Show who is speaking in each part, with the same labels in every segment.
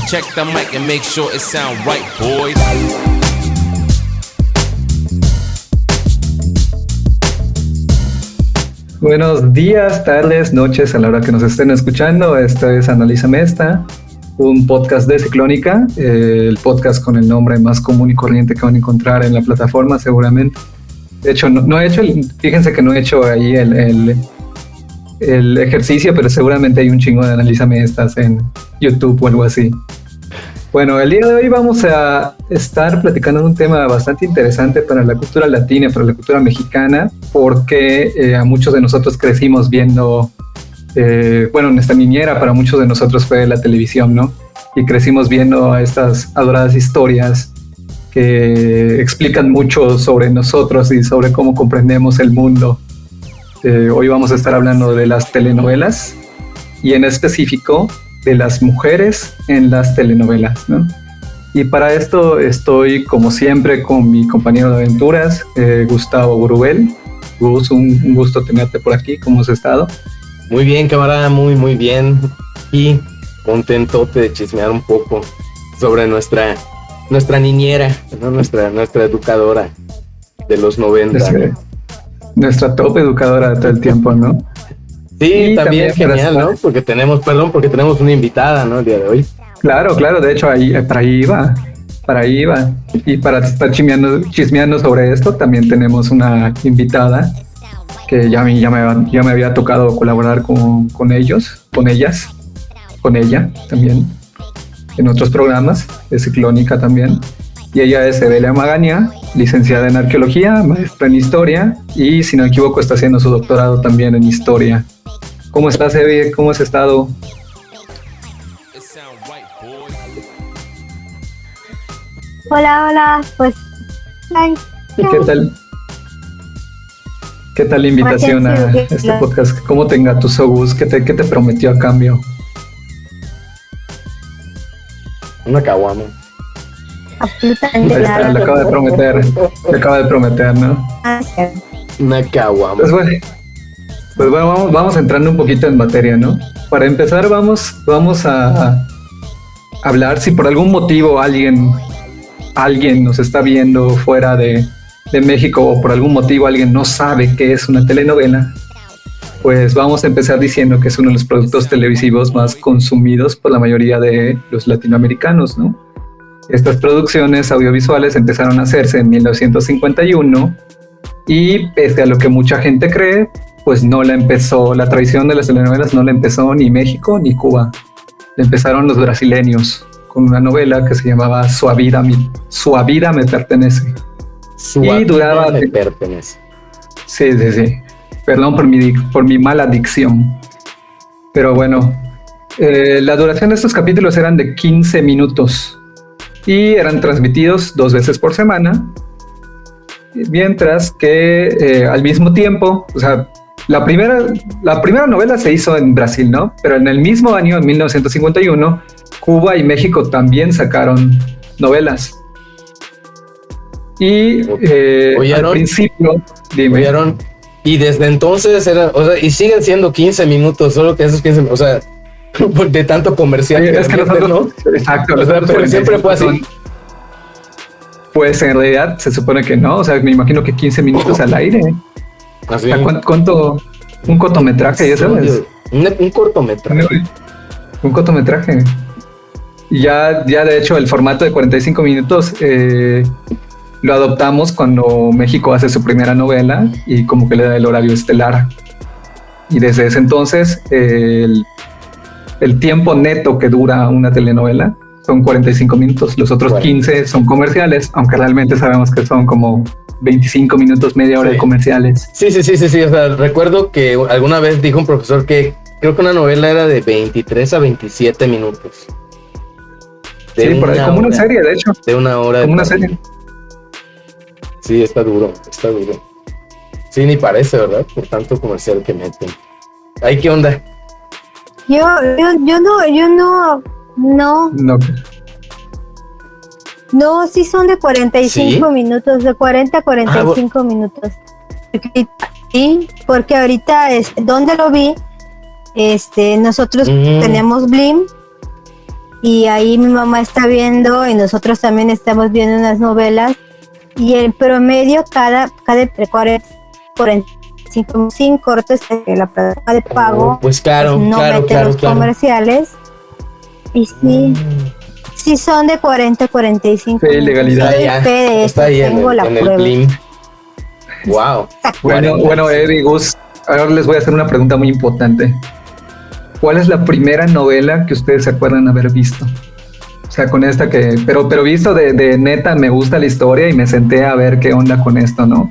Speaker 1: Check the mic and make sure it sound right, boys.
Speaker 2: Buenos días, tardes, noches, a la hora que nos estén escuchando. Esto es Analízame Esta, un podcast de Ciclónica, el podcast con el nombre más común y corriente que van a encontrar en la plataforma seguramente. De hecho, no he hecho, fíjense que no he hecho ahí el ejercicio, pero seguramente hay un chingo de Analízame Estas en YouTube o algo así. Bueno, el día de hoy vamos a estar platicando de un tema bastante interesante para la cultura latina, para la cultura mexicana, porque a muchos de nosotros crecimos viendo, nuestra niñera para muchos de nosotros fue la televisión, ¿no? Y crecimos viendo estas adoradas historias que explican mucho sobre nosotros y sobre cómo comprendemos el mundo. Hoy vamos a estar hablando de las telenovelas y en específico de las mujeres en las telenovelas, ¿no? Y para esto estoy, como siempre, con mi compañero de aventuras, Gustavo Burubel. Gus, un gusto tenerte por aquí. ¿Cómo has estado?
Speaker 3: Muy bien, camarada, muy bien. Y contentote de chismear un poco sobre nuestra niñera, ¿no? Nuestra educadora de los 90.
Speaker 2: Nuestra top educadora de todo el tiempo, ¿no?
Speaker 3: Sí, y también genial, ¿no? Porque tenemos una invitada, ¿no? El día de hoy.
Speaker 2: Claro, de hecho, para ahí iba. Y para estar chismeando sobre esto, también tenemos una invitada que ya me había tocado colaborar con ella también, en otros programas, de Ciclónica también. Y ella es Evelia Magaña, licenciada en Arqueología, maestra en Historia, y si no me equivoco está haciendo su doctorado también en Historia. ¿Cómo estás, Evi? ¿Cómo has estado?
Speaker 4: Hola, pues...
Speaker 2: ¿Y qué tal? ¿Qué tal la invitación a este podcast? ¿Cómo te engatusó Gus? ¿Qué te prometió a cambio?
Speaker 3: Una caguama.
Speaker 4: Absolutamente nada.
Speaker 2: Le acaba de prometer, ¿no?
Speaker 3: Una caguama.
Speaker 2: Pues bueno, vamos entrando un poquito en materia, ¿no? Para empezar, vamos a hablar si por algún motivo alguien nos está viendo fuera de México o por algún motivo alguien no sabe qué es una telenovela. Pues vamos a empezar diciendo que es uno de los productos televisivos más consumidos por la mayoría de los latinoamericanos, ¿no? Estas producciones audiovisuales empezaron a hacerse en 1951 y pese a lo que mucha gente cree, pues la tradición de las telenovelas no la empezó ni México ni Cuba. La empezaron los brasileños con una novela que se llamaba Sua Vida Me Pertenece.
Speaker 3: Sua Vida Me Pertenece.
Speaker 2: Sí. Perdón por mi mala dicción. Pero bueno, la duración de estos capítulos eran de 15 minutos y eran transmitidos 2 veces por semana. Mientras que al mismo tiempo, o sea, la primera novela se hizo en Brasil, ¿no? Pero en el mismo año, en 1951, Cuba y México también sacaron novelas. Y al principio, dime.
Speaker 3: ¿Oyeron? Y desde entonces y siguen siendo 15 minutos, solo que esos 15 minutos, o sea, de tanto comercial.
Speaker 2: Sí, es que nosotros, ¿no? Exacto.
Speaker 3: Pero siempre fue así.
Speaker 2: Pues en realidad se supone que no, o sea, me imagino que 15 minutos al aire.
Speaker 3: Así.
Speaker 2: ¿Cuánto? Un cortometraje, ya sabes.
Speaker 3: Un cortometraje.
Speaker 2: Un cortometraje. Y ya de hecho el formato de 45 minutos lo adoptamos cuando México hace su primera novela y como que le da el horario estelar. Y desde ese entonces el tiempo neto que dura una telenovela son 45 minutos. Los otros 15 son comerciales, aunque realmente sabemos que son como 25 minutos, media hora de comerciales.
Speaker 3: Sí. O sea, recuerdo que alguna vez dijo un profesor que creo que una novela era de 23 a 27 minutos.
Speaker 2: Sí, por ahí, como una serie, de hecho.
Speaker 3: De una hora.
Speaker 2: Como una serie.
Speaker 3: Sí, está duro. Sí, ni parece, ¿verdad? Por tanto comercial que meten. ¿Ay, qué onda?
Speaker 4: Yo no. No, sí son de 45 minutos, de 40 a 45 minutos. Sí, porque ahorita, ¿dónde lo vi? Nosotros tenemos Blim y ahí mi mamá está viendo y nosotros también estamos viendo unas novelas y en promedio cada entre 45 sin cortes que la plataforma de pago
Speaker 3: pues claro,
Speaker 4: no mete los comerciales y sí son de 40 a 45
Speaker 2: legalidad
Speaker 3: está ahí en el Blim. Wow.
Speaker 2: Bueno, Eddie, Gus, ahora les voy a hacer una pregunta muy importante. ¿Cuál es la primera novela que ustedes se acuerdan haber visto? O sea, con esta pero visto de neta, me gusta la historia y me senté a ver qué onda con esto, ¿no?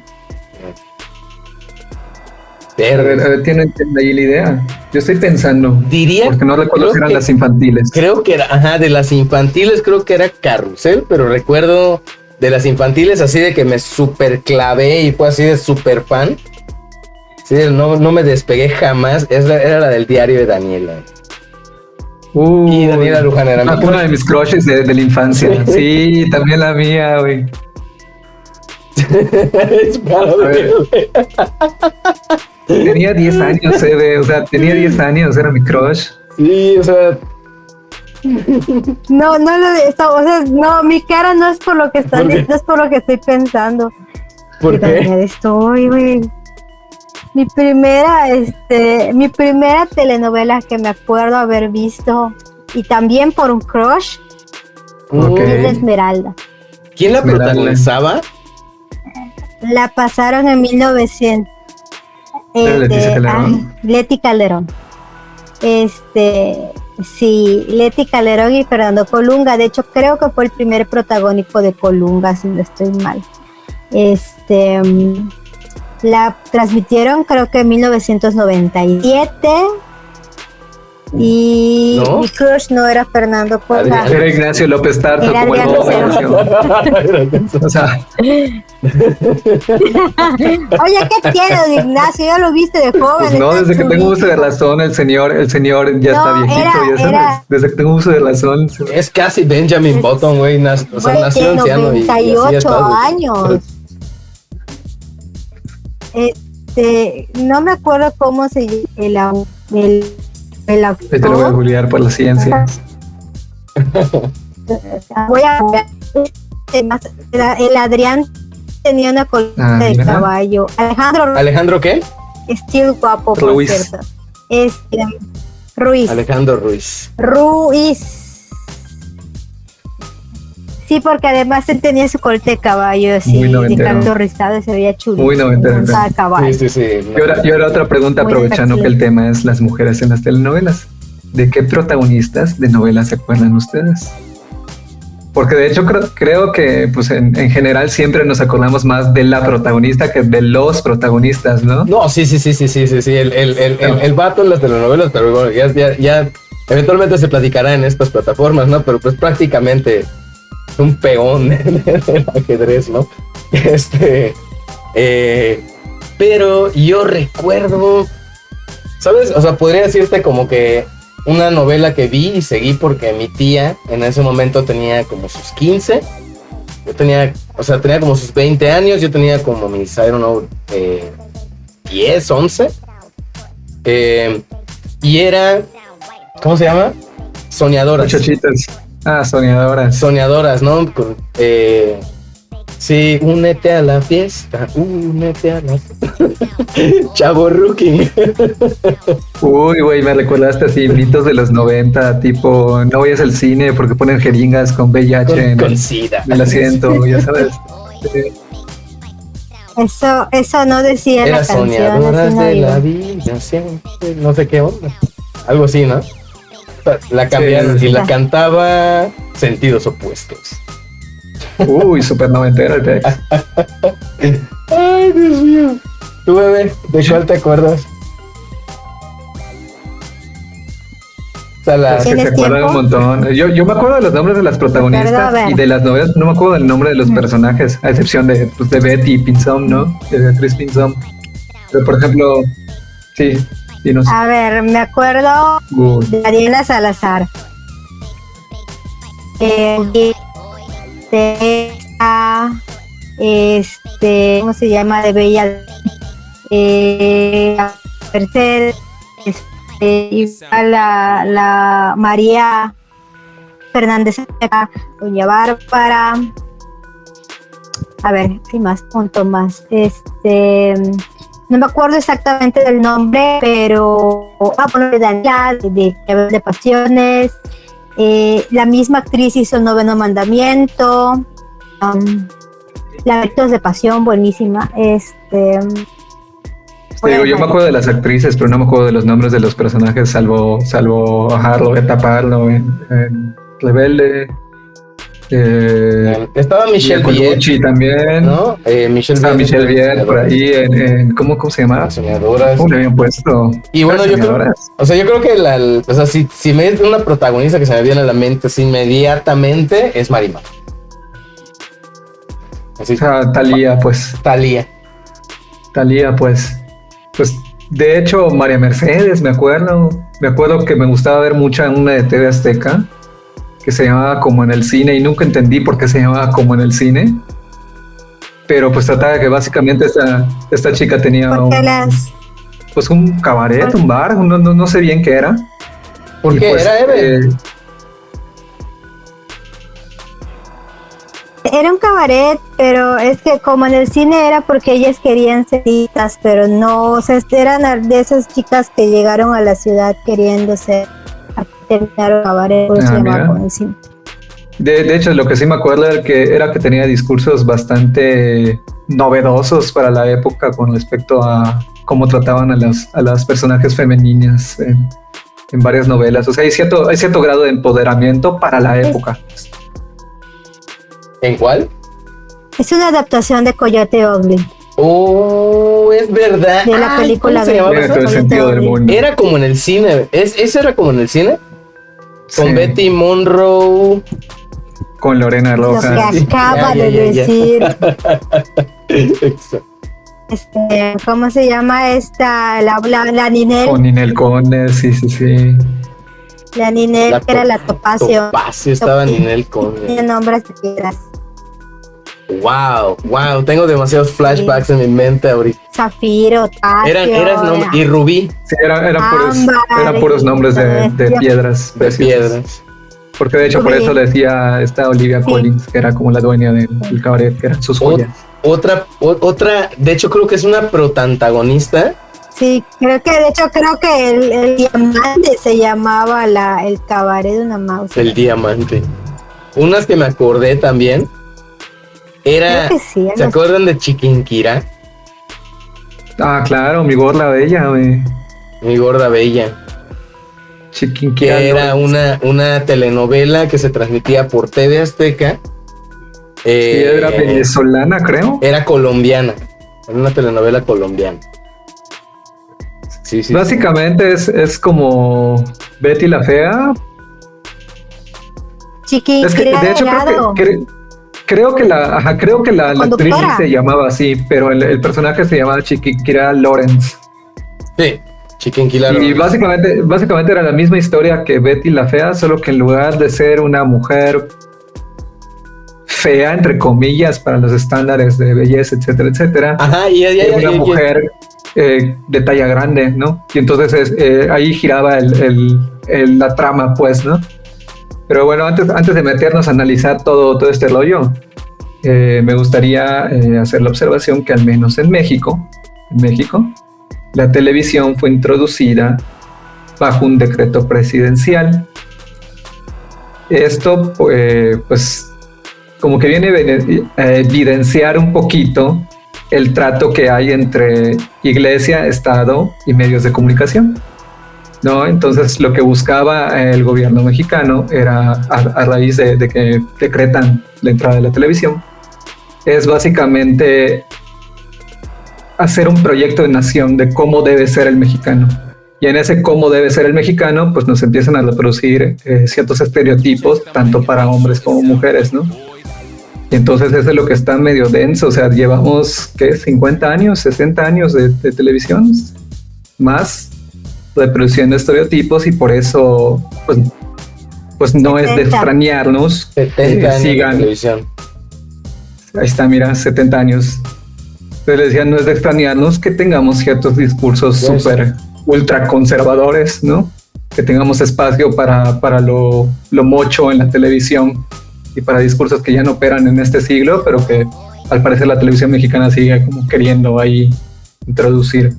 Speaker 2: A ver, ¿tienen ahí la idea? Yo estoy pensando.
Speaker 3: Diría.
Speaker 2: Porque no recuerdo si eran las infantiles.
Speaker 3: Creo que era, de las infantiles creo que era Carrusel, pero recuerdo de las infantiles así de que me super clavé y fue así de super fan. Sí, no me despegué jamás. Era la del diario de Daniela. Y Daniela Luján era
Speaker 2: una de mis crushes de la infancia. Sí, también la mía, güey. Tenía 10 años, o sea, tenía 10 años, era mi crush.
Speaker 3: Sí, o sea.
Speaker 4: No, mi cara no es por lo que están diciendo, no es por lo que estoy pensando.
Speaker 3: ¿Por qué?
Speaker 4: Estoy, güey. Mi primera telenovela que me acuerdo haber visto y también por un crush es Esmeralda.
Speaker 3: ¿Quién la protagonizaba?
Speaker 4: La pasaron en 1900. Leti Calderón. Sí, Leti Calderón y Fernando Colunga. De hecho, creo que fue el primer protagónico de Colunga, si no estoy mal. La transmitieron creo que en 1997 y mi crush no era Fernando Colunga.
Speaker 2: Era Ignacio López Tarso.
Speaker 4: Era
Speaker 2: como
Speaker 4: o sea. Oye, ¿qué tienes, Ignacio? Ya lo viste de joven.
Speaker 2: Pues no, desde que tengo uso de razón, el señor ya está viejito, ya sabes. Desde que tengo uso de razón.
Speaker 3: Es casi Benjamin Button, güey. O sea, nació anciano.
Speaker 4: 98 años. No me acuerdo cómo se llama el actor.
Speaker 2: Te lo voy a googlear por la ciencia.
Speaker 4: Voy a el Adrián tenía una colita de caballo.
Speaker 3: ¿Alejandro qué?
Speaker 4: Still guapo, por cierto. Ruiz.
Speaker 3: Alejandro Ruiz.
Speaker 4: Sí, porque además él tenía su colita de caballo así, de canto rizado, se veía chulo.
Speaker 2: Muy noventero.
Speaker 3: Sí.
Speaker 2: Y ahora otra pregunta, aprovechando que el tema es las mujeres en las telenovelas. ¿De qué protagonistas de novelas se acuerdan ustedes? Porque de hecho creo que pues en general siempre nos acordamos más de la protagonista que de los protagonistas, ¿no?
Speaker 3: No, sí. El vato en las telenovelas, pero bueno, ya eventualmente se platicará en estas plataformas, ¿no? Pero pues prácticamente un peón del ajedrez, ¿no? Pero yo recuerdo, ¿sabes? O sea, podría decirte como que una novela que vi y seguí porque mi tía en ese momento tenía como sus 15. Yo tenía como sus 20 años. Yo tenía como mis, 10, 11. Y era, ¿cómo se llama? Soñadoras.
Speaker 2: Muchachitas. Soñadoras.
Speaker 3: Soñadoras, ¿no? Sí, únete a la fiesta. Chavo Rookie.
Speaker 2: Uy, güey, me recordaste así mitos de los 90, tipo, no vayas al cine porque ponen jeringas con VIH
Speaker 3: con SIDA
Speaker 2: en el asiento, ya sabes.
Speaker 4: Eso no decía
Speaker 3: era
Speaker 4: la canción.
Speaker 3: Soñadoras de la vida, siempre, no sé qué onda. Algo así, ¿no? La cambiaron y la cantaba Sentidos Opuestos.
Speaker 2: Uy, súper noventero el texto.
Speaker 3: Ay, Dios mío. Tú, bebé, ¿de cuál te acuerdas?
Speaker 2: Es que se acuerdan un montón. Yo me acuerdo de los nombres de las protagonistas y de las novelas, no me acuerdo del nombre de los personajes, a excepción de Betty Pinzón, ¿no? De Beatriz Pinzón. Pero por ejemplo, sí, dinos.
Speaker 4: A ver, me acuerdo de Ariela Salazar. ¿Cómo se llama? De Bella Mercedes, igual la María Fernández Azteca, doña Bárbara. A ver, hay más, punto más. No me acuerdo exactamente del nombre, pero bueno, de Daniela, de Pasiones. La misma actriz hizo El Noveno Mandamiento. Laberintos de Pasión, buenísima.
Speaker 2: Te digo, yo me acuerdo de las actrices, pero no me acuerdo de los nombres de los personajes, salvo Harlo, Taparlo en Rebelde.
Speaker 3: Estaba Michelle
Speaker 2: Colucci también,
Speaker 3: ¿no?
Speaker 2: Michelle Viet por ahí en ¿cómo se llamaba?
Speaker 3: Soñadoras.
Speaker 2: ¿Cómo le habían puesto?
Speaker 3: Y bueno, yo creo que si me es una protagonista que se me viene a la mente así inmediatamente es Marimar. Así,
Speaker 2: o sea, Thalía, pues. De hecho, María Mercedes, me acuerdo que me gustaba ver mucha una de TV Azteca que se llamaba Como en el Cine, y nunca entendí por qué se llamaba Como en el Cine, pero pues trataba de que básicamente esta chica tenía un cabaret, un bar, no sé bien qué era.
Speaker 3: ¿Por qué?
Speaker 2: Pues,
Speaker 3: ¿Era Eve?
Speaker 4: Era un cabaret, pero es que como en el cine era porque ellas querían ser citas, pero no, o sea, eran de esas chicas que llegaron a la ciudad queriendo ser, a terminar el cabaret, por eso se llamaba Como en el Cine.
Speaker 2: De hecho, lo que sí me acuerdo era que tenía discursos bastante novedosos para la época con respecto a cómo trataban a las personajes femeninas en varias novelas. O sea, hay cierto grado de empoderamiento para la época.
Speaker 3: ¿En cuál?
Speaker 4: Es una adaptación de Coyote Ugly.
Speaker 3: Oh, es verdad.
Speaker 4: De la película
Speaker 3: ¿cómo se llamaba?
Speaker 2: Tiene todo el sentido del mundo.
Speaker 3: Era Como en el Cine. ¿Ese era Como en el Cine? Con
Speaker 2: Sí.
Speaker 3: Betty Monroe.
Speaker 2: Con Lorena
Speaker 4: Lo
Speaker 2: Rojas.
Speaker 4: que acaba de decir.
Speaker 3: Exacto.
Speaker 4: ¿Cómo se llama esta? La Ninel.
Speaker 2: Con Ninel Conde, sí.
Speaker 4: La Ninel, que era la Topacio.
Speaker 3: Topacio estaba Ninel Conde.
Speaker 4: Tiene nombres de piedras.
Speaker 3: Wow, tengo demasiados flashbacks en mi mente ahorita.
Speaker 4: Zafiro, Tacio.
Speaker 3: Y Rubí.
Speaker 2: Sí, eran puros nombres de piedras.
Speaker 3: De piedras.
Speaker 2: Porque de hecho por eso le decía esta Olivia Collins, que era como la dueña del cabaret, que eran sus joyas.
Speaker 3: Otra, de hecho creo que es una protagonista.
Speaker 4: Sí, creo que el diamante se llamaba el cabaret de una mouse.
Speaker 3: El diamante. Unas que me acordé también. Era.
Speaker 4: Creo que sí,
Speaker 3: ¿Se acuerdan de Chiquinquirá?
Speaker 2: Ah, claro, Mi Gorda Bella, güey.
Speaker 3: Mi Gorda Bella.
Speaker 2: Chiquinquirá.
Speaker 3: Que era una telenovela que se transmitía por TV Azteca.
Speaker 2: Sí, era venezolana, creo.
Speaker 3: Era colombiana. Era una telenovela colombiana. Sí.
Speaker 2: Básicamente es como Betty la Fea.
Speaker 4: Chiquinquirá.
Speaker 2: Es que de hecho creo que la actriz se llamaba así, pero el personaje se llamaba Chiquinquirá Lawrence.
Speaker 3: Sí, Chiquinquirá
Speaker 2: Y
Speaker 3: Lawrence.
Speaker 2: básicamente era la misma historia que Betty la Fea, solo que en lugar de ser una mujer fea, entre comillas, para los estándares de belleza, etcétera,
Speaker 3: Ajá,
Speaker 2: era una mujer de talla grande, ¿no? Y entonces ahí giraba la trama, pues, ¿no? Pero bueno, antes de meternos a analizar todo este rollo, me gustaría hacer la observación que al menos en México, la televisión fue introducida bajo un decreto presidencial. Esto, pues, como que viene a evidenciar un poquito el trato que hay entre iglesia, Estado y medios de comunicación, ¿no? Entonces, lo que buscaba el gobierno mexicano era, a raíz de que decretan la entrada de la televisión, es básicamente hacer un proyecto de nación de cómo debe ser el mexicano. Y en ese cómo debe ser el mexicano, pues nos empiezan a reproducir ciertos estereotipos, tanto para hombres como mujeres, ¿no? Y entonces eso es lo que está medio denso. O sea, llevamos, ¿qué? 50 años, 60 años de televisión, más reproduciendo estereotipos, y por eso, pues no 70. Es de extrañarnos
Speaker 3: 70 años
Speaker 2: sigan.
Speaker 3: De televisión.
Speaker 2: Ahí está, mira, 70 años. Entonces les decía, no es de extrañarnos que tengamos ciertos discursos súper ultra conservadores, ¿no? que tengamos espacio para lo mocho en la televisión y para discursos que ya no operan en este siglo, pero que al parecer la televisión mexicana sigue como queriendo ahí introducir.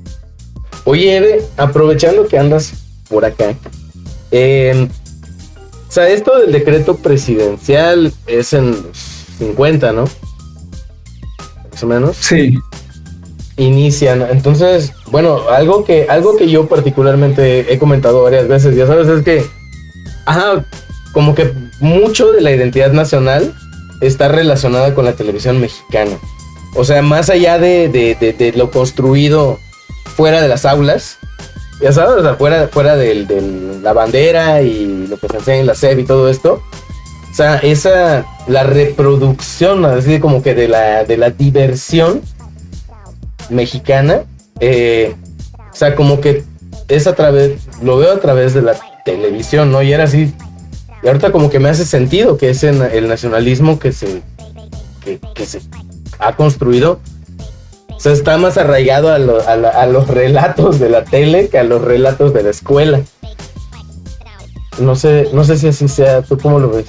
Speaker 3: Oye, Eve, aprovechando que andas por acá, o sea, esto del decreto presidencial es en los 50, ¿no? Más o menos.
Speaker 2: Sí.
Speaker 3: Inician. Entonces, bueno, algo que yo particularmente he comentado varias veces, ya sabes, es que, como que mucho de la identidad nacional está relacionada con la televisión mexicana. O sea, más allá de lo construido fuera de las aulas, ya sabes, o sea, fuera de la bandera y lo que se enseña en la SEP y todo esto. O sea, la reproducción, así como que de la diversión mexicana, o sea, como que es lo veo a través de la televisión, ¿no? Y era así, y ahorita como que me hace sentido que es el nacionalismo que se ha construido. O sea, está más arraigado a los relatos de la tele que a los relatos de la escuela. No sé si así sea. ¿Tú cómo lo ves?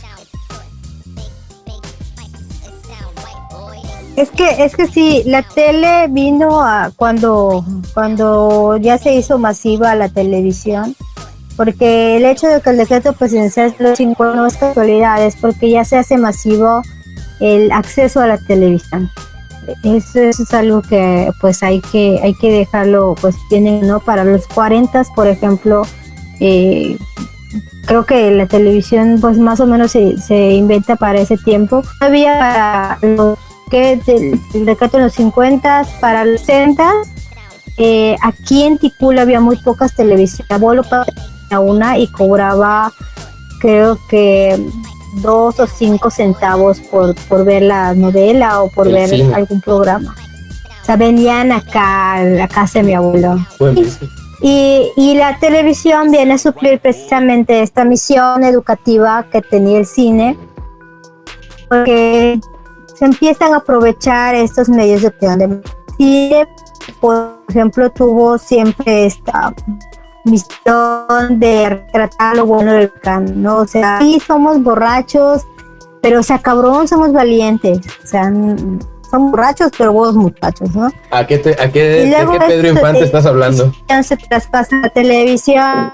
Speaker 4: Es que sí, la tele vino cuando ya se hizo masiva la televisión, porque el hecho de que el decreto presidencial de los 50 no es casualidad, es porque ya se hace masivo el acceso a la televisión. Eso es algo que pues hay que dejarlo, pues tienen, ¿no? Para los 40, por ejemplo, creo que la televisión pues más o menos se inventa para ese tiempo. Todavía para los que del decreto en los 50, para los 60, aquí en Ticula había muy pocas televisiones. Abuelo tenía una y cobraba, creo que 2 o 5 centavos por ver la novela o por ver cine, algún programa. O sea, venían acá a la casa de mi abuelo. Bueno, y la televisión viene a suplir precisamente esta misión educativa que tenía el cine, porque se empiezan a aprovechar estos medios de opinión. Cine, por ejemplo, tuvo siempre esta misión de retratar lo bueno del can, ¿no? O sea, sí somos borrachos, pero o sea, cabrón, somos valientes. O sea, son borrachos, pero buenos muchachos, ¿no?
Speaker 3: ¿De qué Pedro Infante estás hablando?
Speaker 4: Se traspasa la televisión.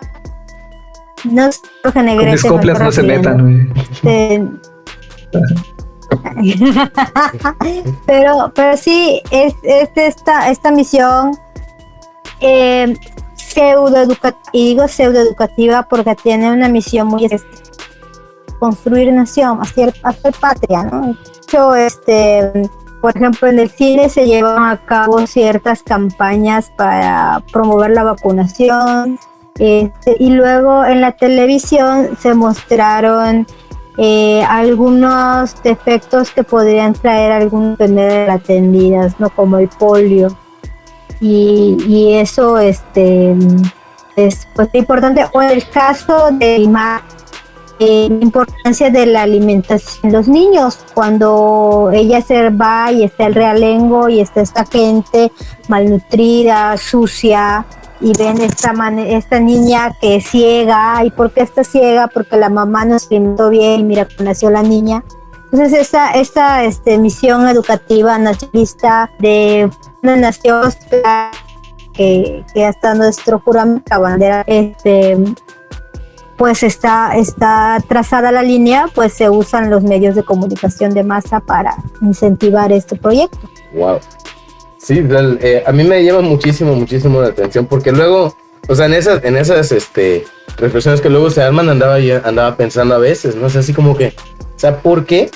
Speaker 4: No sé, Jorge Negrete.
Speaker 2: Con mis coplas no se metan, güey. pero sí es esta misión pseudoeducativa, y digo pseudoeducativa porque tiene una misión muy construir nación, hacer patria, ¿no? De hecho, por ejemplo, en el cine se llevan a cabo ciertas campañas para promover la vacunación, y luego en la televisión se mostraron algunos defectos que podrían traer algunas enfermedades atendidas, ¿no? Como el polio, y eso es pues importante. O el caso de la importancia de la alimentación de los niños, cuando ella se va y está el realengo y está esta gente malnutrida, sucia, y ven esta niña que es ciega. ¿Y por qué está ciega? Porque la mamá no se alimentó bien y mira cómo nació la niña. Entonces esta misión educativa nacionalista de una nación que hasta nuestro juramento, la bandera, pues está trazada la línea, pues se usan los medios de comunicación de masa para incentivar este proyecto.
Speaker 3: Wow. Sí, a mí me llama muchísimo la atención, porque luego, o sea, en esas reflexiones que luego se arman, andaba pensando a veces, ¿no? O sea, así como que, o sea, ¿por qué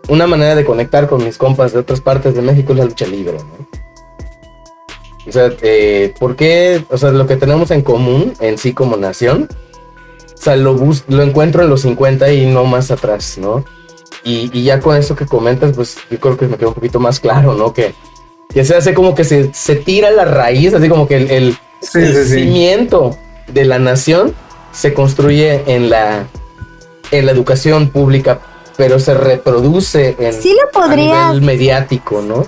Speaker 3: una manera de conectar con mis compas de otras partes de México es la lucha libre, ¿no? O sea, ¿por qué? O sea, lo que tenemos en común en sí como nación, o sea, lo encuentro en los 50 y no más atrás, ¿no? Y ya con eso que comentas, pues yo creo que me queda un poquito más claro, ¿no? Que se hace como que se tira la raíz, así como que el cimiento de la nación se construye en la educación pública, pero se reproduce a nivel mediático, ¿no?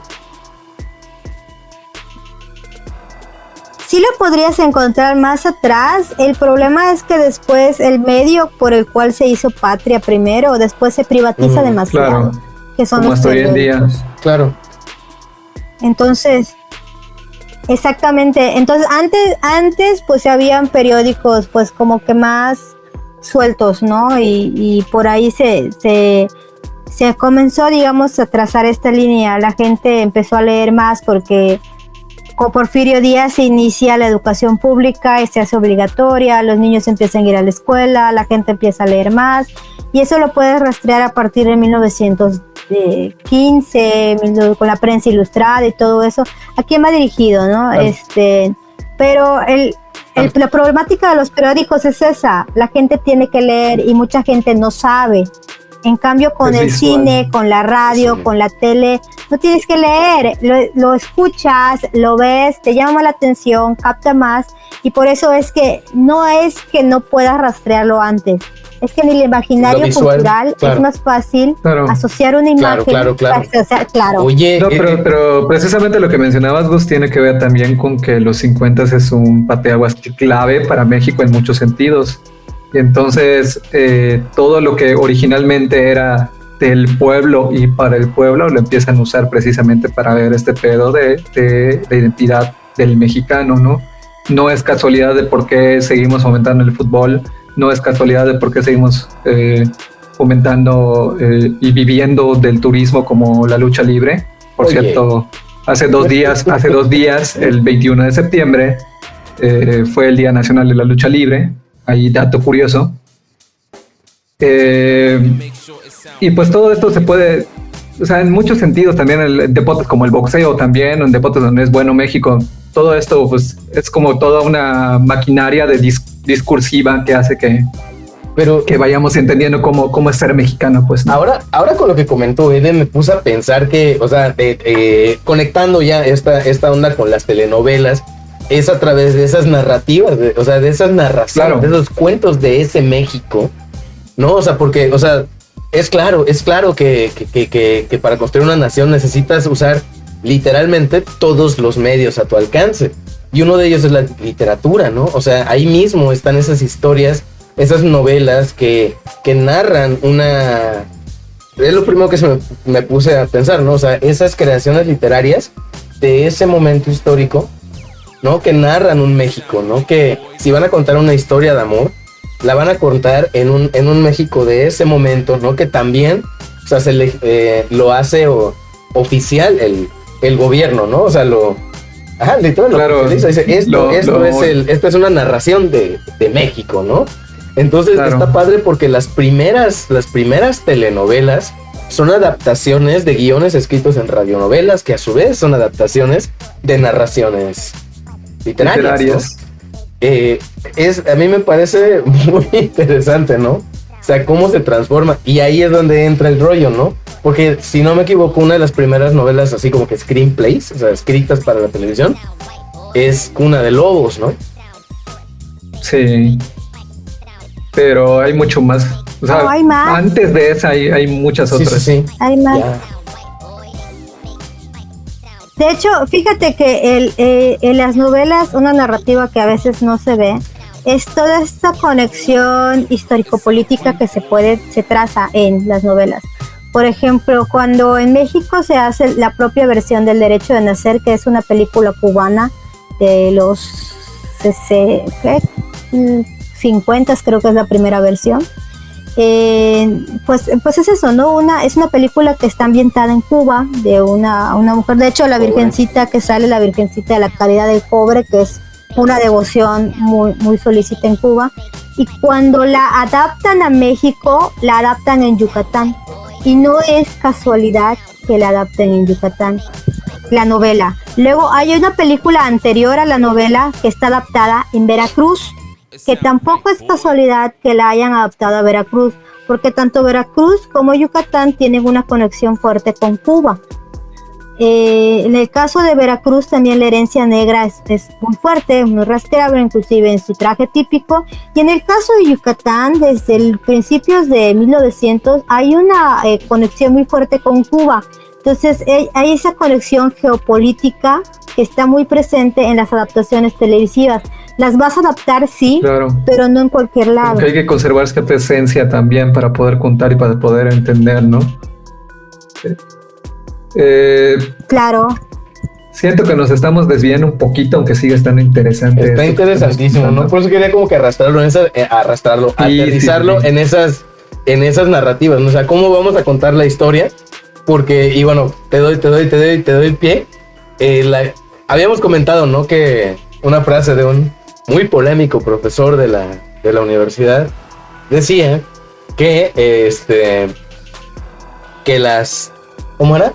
Speaker 4: Sí lo podrías encontrar más atrás. El problema es que después el medio por el cual se hizo patria primero, después se privatiza demasiado.
Speaker 2: Claro,
Speaker 4: que son
Speaker 2: como
Speaker 4: los
Speaker 2: hasta hoy en día.
Speaker 4: periódicos.
Speaker 3: Claro.
Speaker 4: Entonces, exactamente. Entonces, antes pues habían periódicos pues como que más sueltos, ¿no? Y por ahí se comenzó, digamos, a trazar esta línea. La gente empezó a leer más porque con Porfirio Díaz se inicia la educación pública y se hace obligatoria, los niños empiezan a ir a la escuela, la gente empieza a leer más, y eso lo puedes rastrear a partir de 1915, con la prensa ilustrada y todo eso. ¿A quién va dirigido, no? Pero la problemática de los periódicos es esa, la gente tiene que leer y mucha gente no sabe. En cambio, con el cine, con la radio, con la tele, no tienes que leer, lo escuchas, lo ves, te llama la atención, capta más, y por eso es que no puedas rastrearlo antes. Es que en el imaginario cultural es más fácil asociar una imagen. Claro.
Speaker 3: Oye,
Speaker 2: no, pero precisamente lo que mencionabas, Gus, tiene que ver también con que los 50 es un parteaguas clave para México en muchos sentidos. Y entonces todo lo que originalmente era del pueblo y para el pueblo lo empiezan a usar precisamente para ver este pedo de identidad del mexicano, ¿no? No es casualidad de por qué seguimos fomentando el fútbol, no es casualidad de por qué seguimos fomentando y viviendo del turismo como la lucha libre. Por cierto, hace dos días, el 21 de septiembre, fue el Día Nacional de la Lucha Libre. Ahí dato curioso. Y pues todo esto se puede, o sea, en muchos sentidos también, en deportes como el boxeo también, en deportes donde es bueno México, todo esto pues es como toda una maquinaria de discursiva que hace que vayamos entendiendo cómo es ser mexicano, pues, ¿no?
Speaker 3: Ahora con lo que comentó Eden, me puse a pensar que, o sea, conectando ya esta onda con las telenovelas, es a través de esas narrativas, de esas narraciones, de esos cuentos de ese México, ¿no? O sea, porque, o sea, es claro que para construir una nación necesitas usar literalmente todos los medios a tu alcance. Y uno de ellos es la literatura, ¿no? O sea, ahí mismo están esas historias, esas novelas que narran una... Es lo primero que me puse a pensar, ¿no? O sea, esas creaciones literarias de ese momento histórico, ¿no? Que narran un México, ¿no? Que si van a contar una historia de amor, la van a contar en un México de ese momento, ¿no? Que también, o sea, lo hace oficial el gobierno, ¿no? O sea, literal, claro, lo que se dice, esto es una narración de México, ¿no? Entonces está padre porque las primeras telenovelas son adaptaciones de guiones escritos en radionovelas, que a su vez son adaptaciones de narraciones literarias. ¿No? A mí me parece muy interesante, ¿no? O sea, cómo se transforma. Y ahí es donde entra el rollo, ¿no? Porque, si no me equivoco, una de las primeras novelas así como que screenplays, o sea, escritas para la televisión, es Cuna de Lobos, ¿no?
Speaker 2: Sí. Pero hay mucho más. O sea,
Speaker 4: hay más.
Speaker 2: Antes de esa hay muchas otras.
Speaker 3: Sí.
Speaker 4: Hay más.
Speaker 3: Ya.
Speaker 4: De hecho, fíjate que en las novelas, una narrativa que a veces no se ve, es toda esta conexión histórico-política que se traza en las novelas. Por ejemplo, cuando en México se hace la propia versión del Derecho de Nacer, que es una película cubana de los 50, creo que es la primera versión. Pues es eso, ¿no? Es una película que está ambientada en Cuba, de una mujer. De hecho, la virgencita que sale, la virgencita de la Caridad del Cobre, que es una devoción muy, muy solicita en Cuba. Y cuando la adaptan a México, la adaptan en Yucatán. Y no es casualidad que la adapten en Yucatán, la novela. Luego hay una película anterior a la novela que está adaptada en Veracruz, que tampoco es casualidad que la hayan adaptado a Veracruz, porque tanto Veracruz como Yucatán tienen una conexión fuerte con Cuba. En el caso de Veracruz también la herencia negra es muy fuerte, muy rastreable, inclusive en su traje típico. Y en el caso de Yucatán, desde principios de 1900 hay una conexión muy fuerte con Cuba. Entonces hay esa conexión geopolítica que está muy presente en las adaptaciones televisivas. Las vas a adaptar, sí,
Speaker 2: Claro.
Speaker 4: pero no en cualquier lado.
Speaker 2: Porque hay que conservar esta presencia también para poder contar y para poder entender, ¿no?
Speaker 4: Claro.
Speaker 2: Siento que nos estamos desviando un poquito, aunque sigue estando interesante.
Speaker 3: Está
Speaker 2: esto que
Speaker 3: interesantísimo,
Speaker 2: estamos
Speaker 3: ¿no? Por eso quería como que aterrizarlo,
Speaker 2: Sí,
Speaker 3: aterrizarlo
Speaker 2: sí.
Speaker 3: en esas narrativas, ¿no? O sea, cómo vamos a contar la historia, porque, y bueno, te doy el pie. Habíamos comentado, ¿no? Que una frase de un muy polémico profesor de la universidad decía que, que las, ¿cómo era?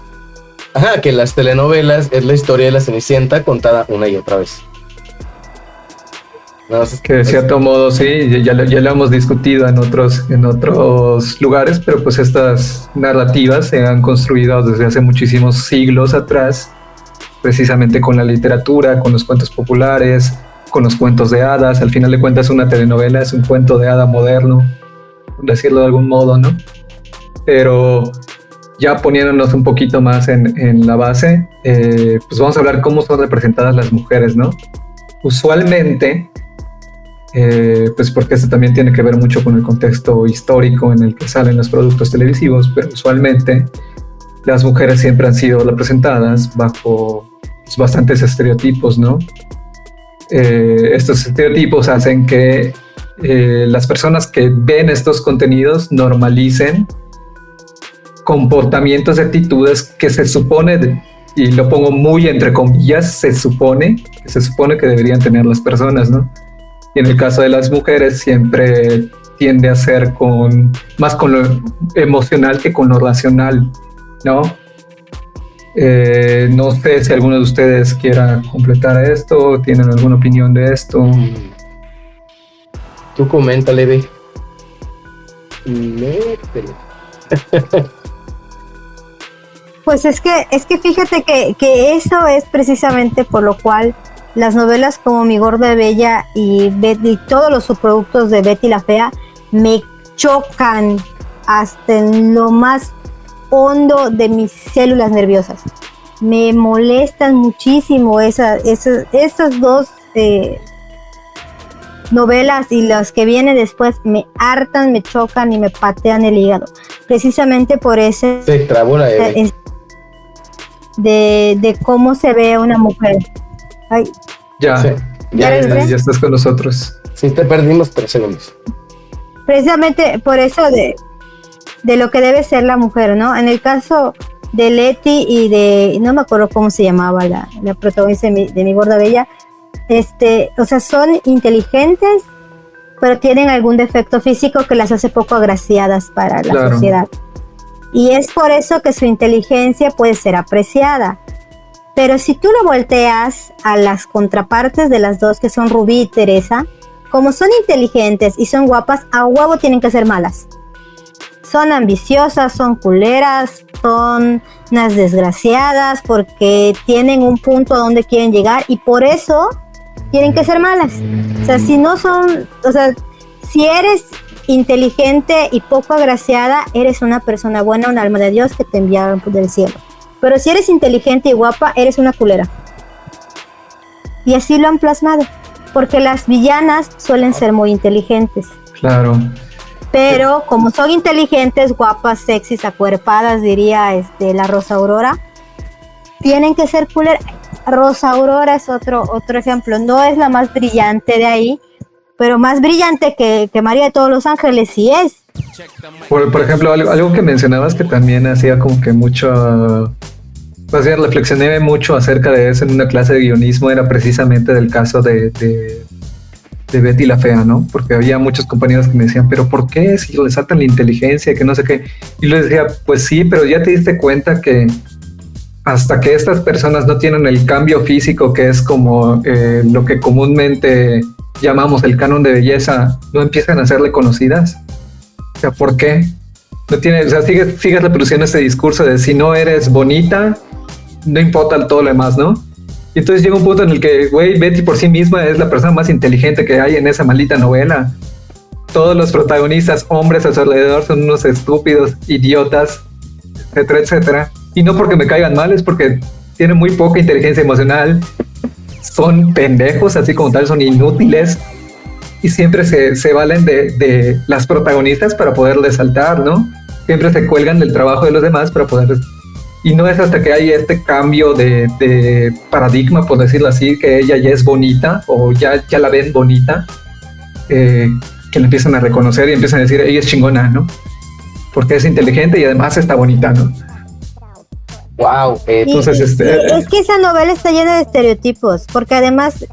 Speaker 3: Ajá, que las telenovelas es la historia de la Cenicienta contada una y otra vez. No,
Speaker 2: Que de cierto modo, sí, ya lo hemos discutido en otros lugares, pero pues estas narrativas se han construido desde hace muchísimos siglos atrás, precisamente con la literatura, con los cuentos populares, con los cuentos de hadas. Al final de cuentas, una telenovela es un cuento de hada moderno, por decirlo de algún modo, ¿no? Pero ya poniéndonos un poquito más en la base, pues vamos a hablar cómo son representadas las mujeres, ¿no? Usualmente, pues porque esto también tiene que ver mucho con el contexto histórico en el que salen los productos televisivos, pero usualmente las mujeres siempre han sido representadas bajo pues, bastantes estereotipos, ¿no? Estos estereotipos hacen que las personas que ven estos contenidos normalicen comportamientos y actitudes que se supone, y lo pongo muy entre comillas, se supone que deberían tener las personas, ¿no? Y en el caso de las mujeres siempre tiende a ser más con lo emocional que con lo racional, ¿no? No sé si alguno de ustedes quiera completar esto, tienen alguna opinión de esto.
Speaker 3: Tú coméntale, ve. Métele.
Speaker 4: Pues es que fíjate que eso es precisamente por lo cual las novelas como Mi Gorda Bella y todos los subproductos de Betty la Fea me chocan hasta en lo más hondo de mis células nerviosas. Me molestan muchísimo esas dos novelas, y las que vienen después me hartan, me chocan y me patean el hígado. Precisamente por ese...
Speaker 3: Se trabó la
Speaker 4: de cómo se ve una mujer. Ay,
Speaker 2: Ya,
Speaker 3: Sí,
Speaker 4: ¿Ya regresé?
Speaker 2: ya estás con nosotros.
Speaker 3: Sí, te perdimos 3 segundos.
Speaker 4: precisamente por eso de lo que debe ser la mujer, ¿no? En el caso de Leti y de, no me acuerdo cómo se llamaba la protagonista de Mi Gorda Bella, o sea, son inteligentes, pero tienen algún defecto físico que las hace poco agraciadas para la
Speaker 2: Claro.
Speaker 4: sociedad. Y es por eso que su inteligencia puede ser apreciada. Pero si tú lo volteas a las contrapartes de las dos, que son Rubí y Teresa, como son inteligentes y son guapas, a huevo tienen que ser malas. Son ambiciosas, son culeras, son unas desgraciadas porque tienen un punto a donde quieren llegar y por eso tienen que ser malas. O sea, si no son, o sea, si eres inteligente y poco agraciada, eres una persona buena, un alma de Dios que te enviaron del cielo. Pero si eres inteligente y guapa, eres una culera. Y así lo han plasmado, porque las villanas suelen ser muy inteligentes.
Speaker 2: Claro.
Speaker 4: Pero como son inteligentes, guapas, sexys, acuerpadas, diría la Rosa Aurora, tienen que ser culeras. Rosa Aurora es otro ejemplo. No es la más brillante de ahí, pero más brillante que María de todos los Ángeles sí es.
Speaker 2: Por ejemplo, algo que mencionabas que también hacía como que mucho... Pues ya reflexioné mucho acerca de eso en una clase de guionismo, era precisamente del caso de Betty la Fea, ¿no? Porque había muchos compañeros que me decían, pero ¿por qué? Si resaltan la inteligencia, que no sé qué. Y les decía, pues sí, pero ya te diste cuenta que hasta que estas personas no tienen el cambio físico, que es como lo que comúnmente llamamos el canon de belleza, no empiezan a ser reconocidas. O sea, ¿por qué? No tiene, o sea, sigues reproduciendo este discurso de si no eres bonita, no importa todo lo demás, ¿no? Y entonces llega un punto en el que, güey, Betty por sí misma es la persona más inteligente que hay en esa maldita novela. Todos los protagonistas, hombres a su alrededor, son unos estúpidos, idiotas, etcétera, etcétera. Y no porque me caigan mal, es porque tienen muy poca inteligencia emocional, son pendejos, así como tal, son inútiles y siempre se valen de las protagonistas para poder resaltar, ¿no? Siempre se cuelgan del trabajo de los demás para poder... Y no es hasta que hay este cambio de paradigma, por decirlo así, que ella ya es bonita o ya la ven bonita, que la empiezan a reconocer y empiezan a decir, ella es chingona, ¿no? Porque es inteligente y además está bonita, ¿no?
Speaker 3: Wow.
Speaker 2: Entonces,
Speaker 4: es que esa novela está llena de estereotipos, porque además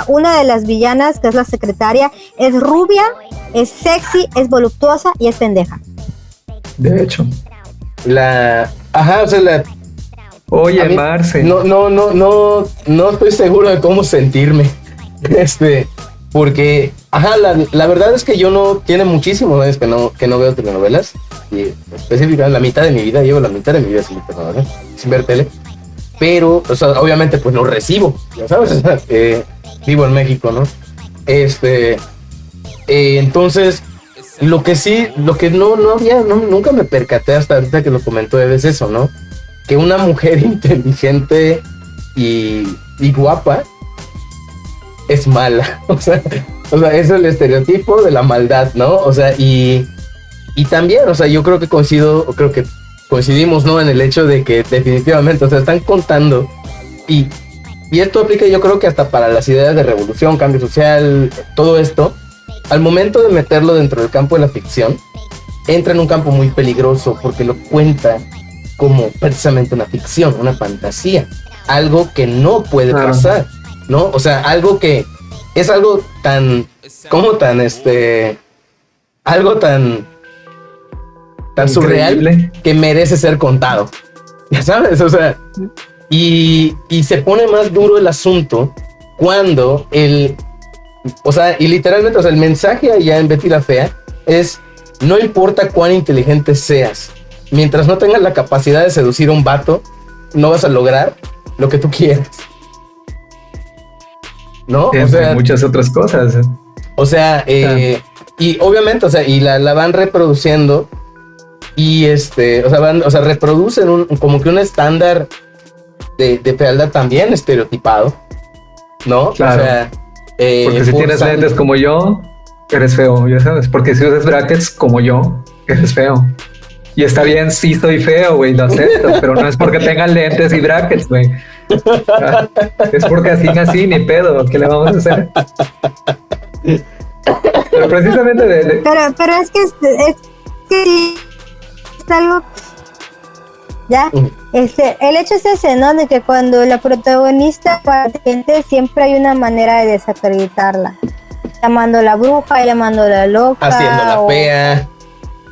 Speaker 4: una de las villanas, que es la secretaria, es rubia, es sexy, es voluptuosa y es pendeja.
Speaker 2: De hecho. Oye, Marce.
Speaker 3: No estoy seguro de cómo sentirme. Porque, la verdad es que yo no, tiene muchísimos años que no veo telenovelas. Y específicamente la mitad de mi vida, llevo la mitad de mi vida sin ver tele. Pero, o sea, obviamente, pues no recibo, ya sabes, o sea, vivo en México, ¿no? Entonces, lo que nunca me percaté hasta ahorita que lo comentó Eve es eso, ¿no? Que una mujer inteligente y guapa es mala, o sea, es el estereotipo de la maldad, ¿no? O sea, y también, o sea, yo creo que coincidimos, ¿no? En el hecho de que definitivamente, o sea, están contando y esto aplica, yo creo que hasta para las ideas de revolución, cambio social, todo esto, al momento de meterlo dentro del campo de la ficción, entra en un campo muy peligroso porque lo cuenta como precisamente una ficción, una fantasía, algo que no puede pasar, ¿no? O sea, algo que es algo tan, algo tan surreal que merece ser contado, ya sabes, o sea, y se pone más duro el asunto cuando y literalmente, o sea, el mensaje allá en Betty la Fea es: no importa cuán inteligente seas, mientras no tengas la capacidad de seducir a un vato, no vas a lograr lo que tú quieres, ¿no? O sea,
Speaker 2: muchas otras cosas.
Speaker 3: O sea, y obviamente, o sea, y la van reproduciendo y reproducen como que un estándar de fealdad también estereotipado, ¿no?
Speaker 2: Claro.
Speaker 3: O sea,
Speaker 2: porque si tienes lentes como yo, eres feo, ya sabes. Porque si usas brackets como yo, eres feo. Y está bien, sí soy feo, güey, lo acepto, pero no es porque tengan lentes y brackets, güey. Es porque así, ni pedo, ¿qué le vamos a hacer? Pero precisamente
Speaker 4: Pero es que es algo... Ya, el hecho es ese, ¿no? De que cuando la protagonista para gente siempre hay una manera de desacreditarla. Llamándola bruja, llamándola loca.
Speaker 3: Haciéndola fea.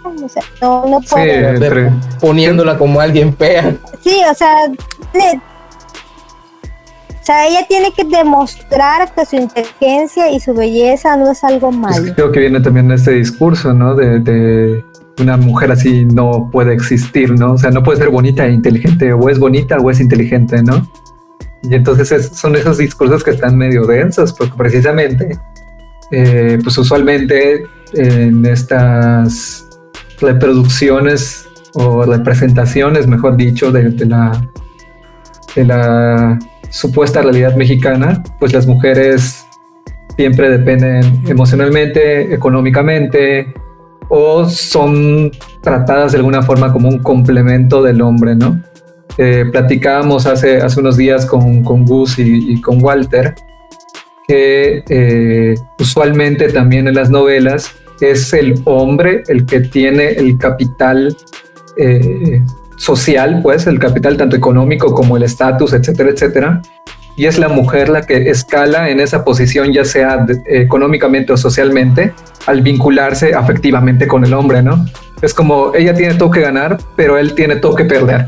Speaker 4: O sea, no puede.
Speaker 2: Sí,
Speaker 3: poniéndola como alguien fea.
Speaker 4: Sí, o sea, ella tiene que demostrar que su inteligencia y su belleza no es algo malo.
Speaker 2: Creo que viene también este discurso, ¿no? De una mujer así no puede existir, ¿no? O sea, no puede ser bonita e inteligente, o es bonita o es inteligente, ¿no? Y entonces son esos discursos que están medio densos, porque precisamente, pues usualmente en estas reproducciones o representaciones, mejor dicho, de la supuesta realidad mexicana, pues las mujeres siempre dependen emocionalmente, económicamente, o son tratadas de alguna forma como un complemento del hombre, ¿no? Platicábamos hace unos días con Gus y con Walter que usualmente también en las novelas es el hombre el que tiene el capital social, pues el capital tanto económico como el estatus, etcétera, etcétera, y es la mujer la que escala en esa posición, ya sea económicamente o socialmente, al vincularse afectivamente con el hombre, ¿no? Es como ella tiene todo que ganar, pero él tiene todo que perder.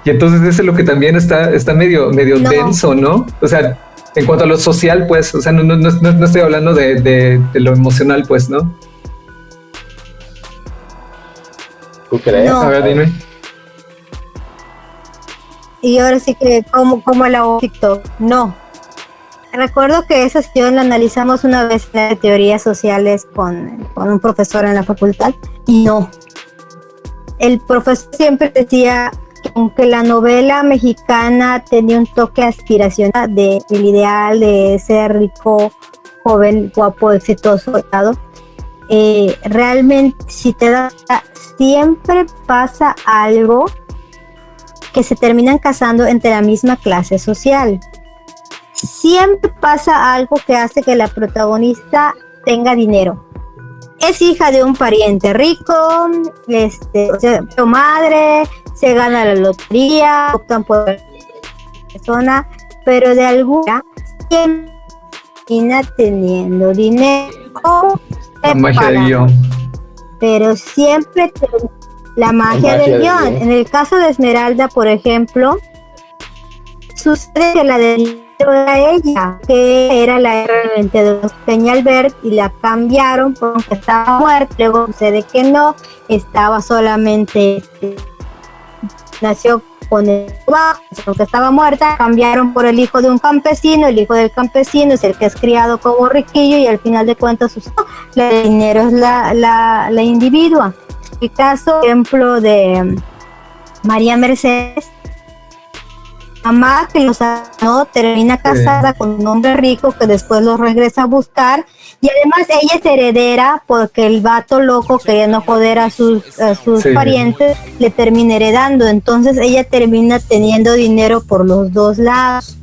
Speaker 2: Y entonces eso es lo que también está medio denso, ¿no? O sea, en cuanto a lo social, pues, o sea, no estoy hablando de lo emocional, pues, ¿no?
Speaker 3: ¿Tú crees?
Speaker 4: No.
Speaker 2: A ver, dime.
Speaker 4: Y ahora sí que, como la TikTok, no. Recuerdo que esa sesión la analizamos una vez en la de teorías sociales con un profesor en la facultad, y no. El profesor siempre decía, que aunque la novela mexicana tenía un toque aspiracional de el ideal de ser rico, joven, guapo, exitoso, realmente si te das, siempre pasa algo que se terminan casando entre la misma clase social. Siempre pasa algo que hace que la protagonista tenga dinero. Es hija de un pariente rico, o sea, su madre, se gana la lotería, optan por la persona, pero de alguna siempre termina teniendo dinero.
Speaker 2: La magia del guión.
Speaker 4: Pero siempre la magia del guión. En el caso de Esmeralda, por ejemplo, sucede que la de era ella, que era la realmente de los Peñalver, y la cambiaron porque estaba muerta. Luego sucede que no, estaba solamente nació con el bajo, porque estaba muerta. Cambiaron por el hijo de un campesino. El hijo del campesino es el que es criado como riquillo, y al final de cuentas el dinero es la individua. El caso, ejemplo, de María Mercedes, mamá que los no termina casada con un hombre rico que después los regresa a buscar, y además ella es heredera porque el vato loco queriendo joder a sus parientes le termina heredando. Entonces ella termina teniendo dinero por los dos lados.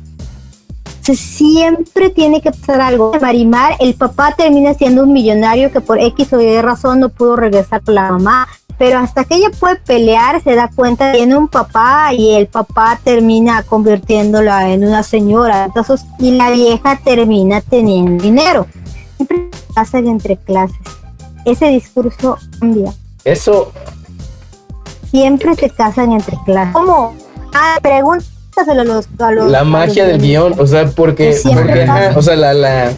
Speaker 4: Entonces, siempre tiene que pasar algo. Marimar, el papá termina siendo un millonario que por X o Y razón no pudo regresar con la mamá, pero hasta que ella puede pelear se da cuenta que tiene un papá, y el papá termina convirtiéndola en una señora. Entonces, y la vieja termina teniendo dinero. Siempre pasa entre clases. Ese discurso cambia.
Speaker 3: Eso.
Speaker 4: Siempre se casan entre clases. ¿Cómo? Pregúntaselo a los
Speaker 3: la magia del guión, o sea, porque o sea,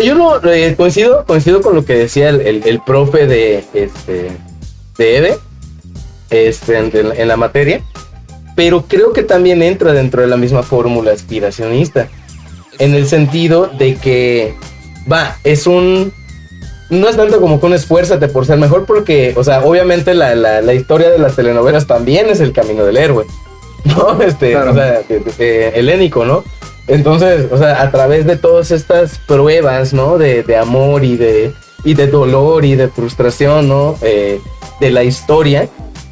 Speaker 3: yo no coincido con lo que decía el profe de Eve en la materia, pero creo que también entra dentro de la misma fórmula aspiracionista, en el sentido de que no es tanto como que un esfuérzate por ser mejor, porque, o sea, obviamente la historia de las telenovelas también es el camino del héroe, ¿no?
Speaker 2: Claro.
Speaker 3: O sea, helénico, ¿no? Entonces, o sea, a través de todas estas pruebas, ¿no? De amor y de dolor y de frustración, ¿no? De la historia,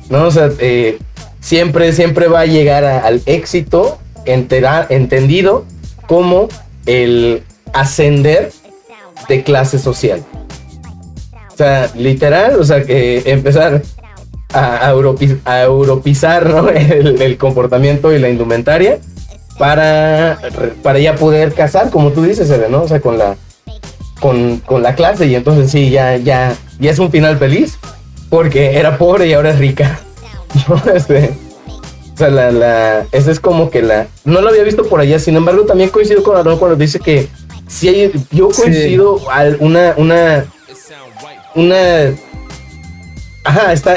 Speaker 3: ¿no? O sea, siempre va a llegar al éxito entendido como el ascender de clase social. O sea, literal, o sea, que empezar a europizar, ¿no? el comportamiento y la indumentaria para ya poder casar, como tú dices, ¿no? O sea, con la clase, y entonces sí, ya es un final feliz, porque era pobre y ahora es rica, ¿no? O sea, ese es como que no lo había visto por allá. Sin embargo, también coincido con Aaron cuando dice que sí yo coincido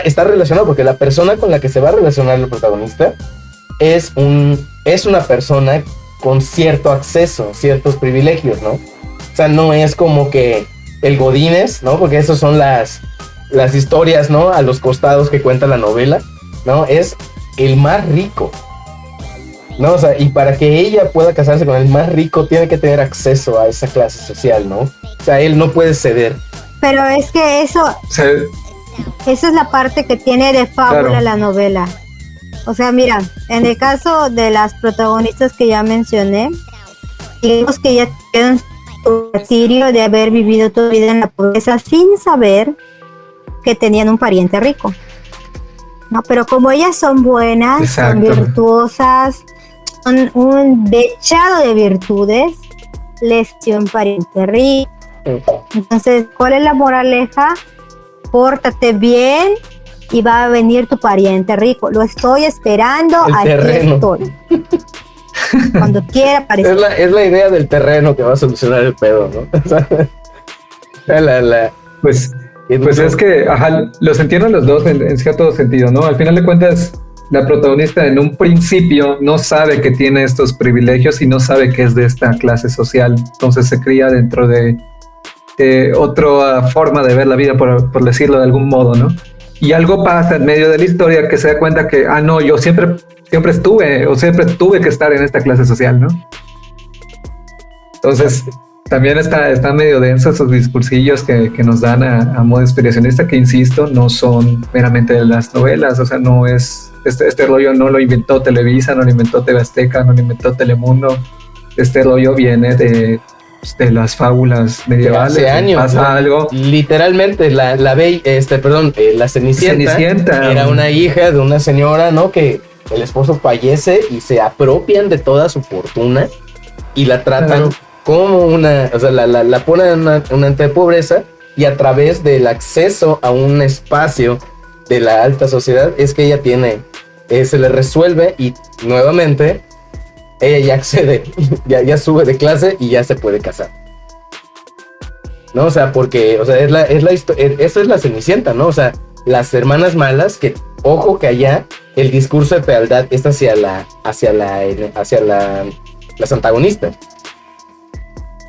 Speaker 3: está relacionado, porque la persona con la que se va a relacionar el protagonista es una persona con cierto acceso, ciertos privilegios, ¿no? O sea, no es como que el Godínez, ¿no? Porque esas son las historias, ¿no? A los costados que cuenta la novela, ¿no? Es el más rico, ¿no? O sea, y para que ella pueda casarse con el más rico, tiene que tener acceso a esa clase social, ¿no? O sea, él no puede ceder.
Speaker 4: Pero es que esa es la parte que tiene de fábula, claro, la novela. O sea, mira, en el caso de las protagonistas que ya mencioné, digamos que ya tienen su martirio de haber vivido toda la vida en la pobreza sin saber que tenían un pariente rico, ¿no? Pero como ellas son buenas, exacto, son virtuosas, son un dechado de virtudes, les dio un pariente rico. Entonces, ¿cuál es la moraleja? Pórtate bien y va a venir tu pariente rico. Lo estoy esperando, aquí estoy. Cuando quiera aparecer.
Speaker 3: Es la idea del terreno que va a solucionar el pedo, ¿no?
Speaker 2: Pues es que, los entiendo los dos en cierto sentido, ¿no? Al final de cuentas, la protagonista en un principio no sabe que tiene estos privilegios y no sabe que es de esta clase social. Entonces se cría dentro de otra forma de ver la vida, por decirlo de algún modo, ¿no? y algo pasa en medio de la historia que se da cuenta que, no, yo siempre estuve o siempre tuve que estar en esta clase social, ¿no? Entonces, también está medio denso esos discursillos que nos dan a modo inspiracionista, que insisto, no son meramente de las novelas, o sea, no es, este rollo no lo inventó Televisa, no lo inventó TV Azteca, no lo inventó Telemundo, este rollo viene de las fábulas medievales.
Speaker 3: Hace años,
Speaker 2: pasa
Speaker 3: ¿no?
Speaker 2: algo.
Speaker 3: Literalmente, la Cenicienta era una hija de una señora, ¿no? Que el esposo fallece y se apropian de toda su fortuna y la tratan como una, o sea, la ponen en una ente de pobreza, y a través del acceso a un espacio de la alta sociedad es que ella tiene, se le resuelve, y nuevamente ella ya accede, ya sube de clase y ya se puede casar, ¿no? O sea, porque, o sea, esa es la Cenicienta, ¿no? O sea, las hermanas malas, que, ojo, que allá el discurso de fealdad es hacia las antagonistas,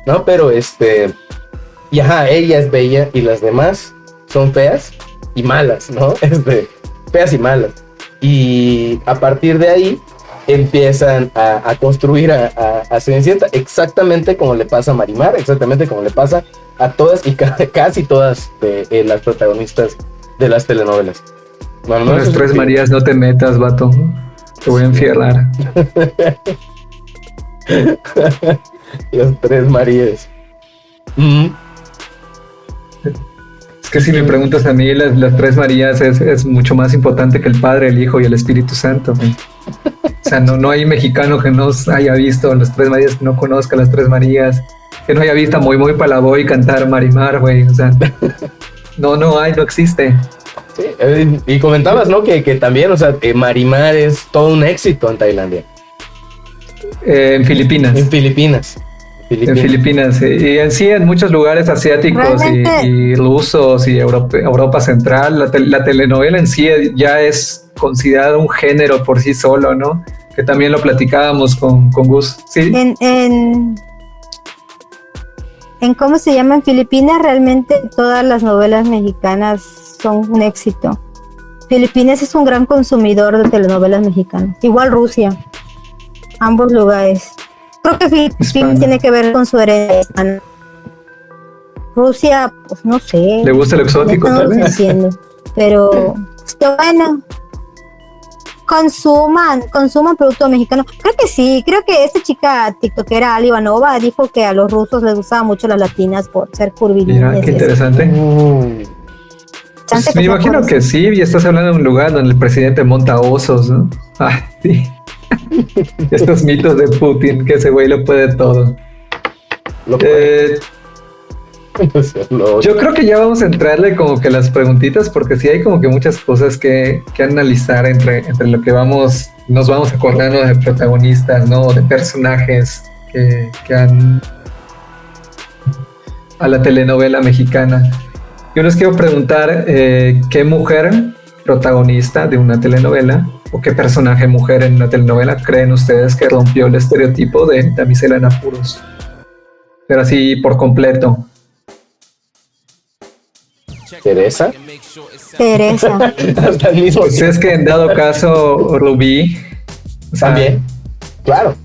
Speaker 3: ¿no? Pero y ella es bella y las demás son feas y malas, ¿no? Feas y malas. Y a partir de ahí empiezan a construir a Cenicienta, exactamente como le pasa a Marimar, exactamente como le pasa a todas y casi todas de las protagonistas de las telenovelas. Bueno,
Speaker 2: Con las tres Marías no te metas, vato. Te voy a enfierrar.
Speaker 3: Las tres Marías.
Speaker 2: Es que si me preguntas a mí, las tres Marías es mucho más importante que el Padre, el Hijo y el Espíritu Santo, güey. O sea, no hay mexicano que no haya visto las tres Marías, que no conozca las tres Marías, que no haya visto a Muy Palaboy cantar Marimar, güey. O sea, no existe.
Speaker 3: Sí, y comentabas, ¿no? Que también, o sea, Marimar es todo un éxito en Tailandia.
Speaker 2: En Filipinas.
Speaker 3: En Filipinas.
Speaker 2: En Filipinas, y en sí en muchos lugares asiáticos y rusos y Europa Central, la telenovela en sí ya es considerada un género por sí solo, ¿no? Que también lo platicábamos con Gus. ¿Sí?
Speaker 4: En ¿cómo se llama? En Filipinas realmente todas las novelas mexicanas son un éxito. Filipinas es un gran consumidor de telenovelas mexicanas, igual Rusia, ambos lugares. Creo que Filipinas tiene que ver con su herencia hispana. Rusia, pues no sé.
Speaker 2: ¿Le gusta el exótico también?
Speaker 4: Pero, bueno, consuman producto mexicano. Creo que sí, creo que esta chica tiktokera Ali Ivanova dijo que a los rusos les gustaban mucho las latinas por ser curvilíneas.
Speaker 2: Mira, qué interesante. Pues me imagino que sí, y estás hablando de un lugar donde el presidente monta osos, ¿no? Sí. Estos mitos de Putin, que ese güey lo puede todo. Yo creo que ya vamos a entrarle como que las preguntitas, porque sí hay como que muchas cosas que analizar entre lo que nos vamos acordando de protagonistas, ¿no? De personajes que han a la telenovela mexicana. Yo les quiero preguntar qué mujer protagonista de una telenovela o qué personaje mujer en una telenovela creen ustedes que rompió el estereotipo de damisela en apuros, pero así por completo.
Speaker 3: ¿Teresa?
Speaker 2: Hasta el mismo. Pues es que en dado caso Rubí, o sea,
Speaker 3: también, claro.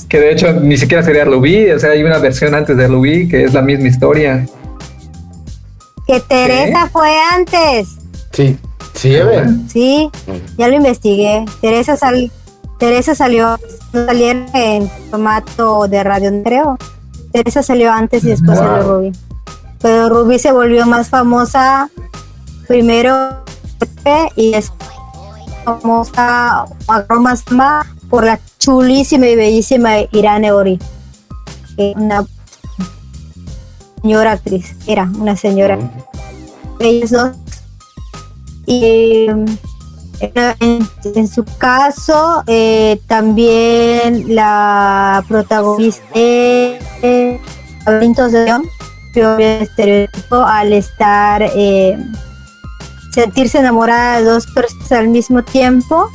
Speaker 2: Que de hecho ni siquiera sería Rubí, o sea, hay una versión antes de Rubí que es la misma historia.
Speaker 4: Que Teresa fue antes.
Speaker 3: Sí,
Speaker 4: sí, ya lo investigué. Teresa salió en formato de radio, creo. Teresa salió antes y después salió Rubí. Pero Rubí se volvió más famosa primero y después famosa más por la chulísima y bellísima Irane Ori, una señora actriz, era una señora. Ellos dos. Y en su caso también la protagonista Laberintos de León, el estereotipo al estar sentirse enamorada de dos personas al mismo tiempo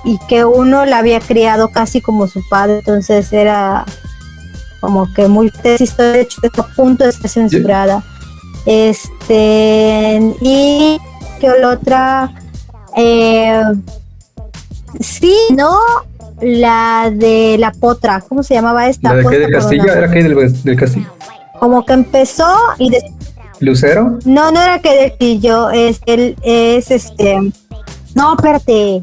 Speaker 4: y que uno la había criado casi como su padre, entonces era como que muy historia, de hecho a punto de ser censurada. Y que la otra. Sí, ¿no? La de la Potra, ¿cómo se llamaba esta?
Speaker 2: ¿La de qué
Speaker 4: Puesta
Speaker 2: del
Speaker 4: por
Speaker 2: castillo?
Speaker 4: una-
Speaker 2: ¿Era qué del castillo?
Speaker 4: Como que empezó y
Speaker 2: ¿Lucero?
Speaker 4: no era que del castillo, no, espérate,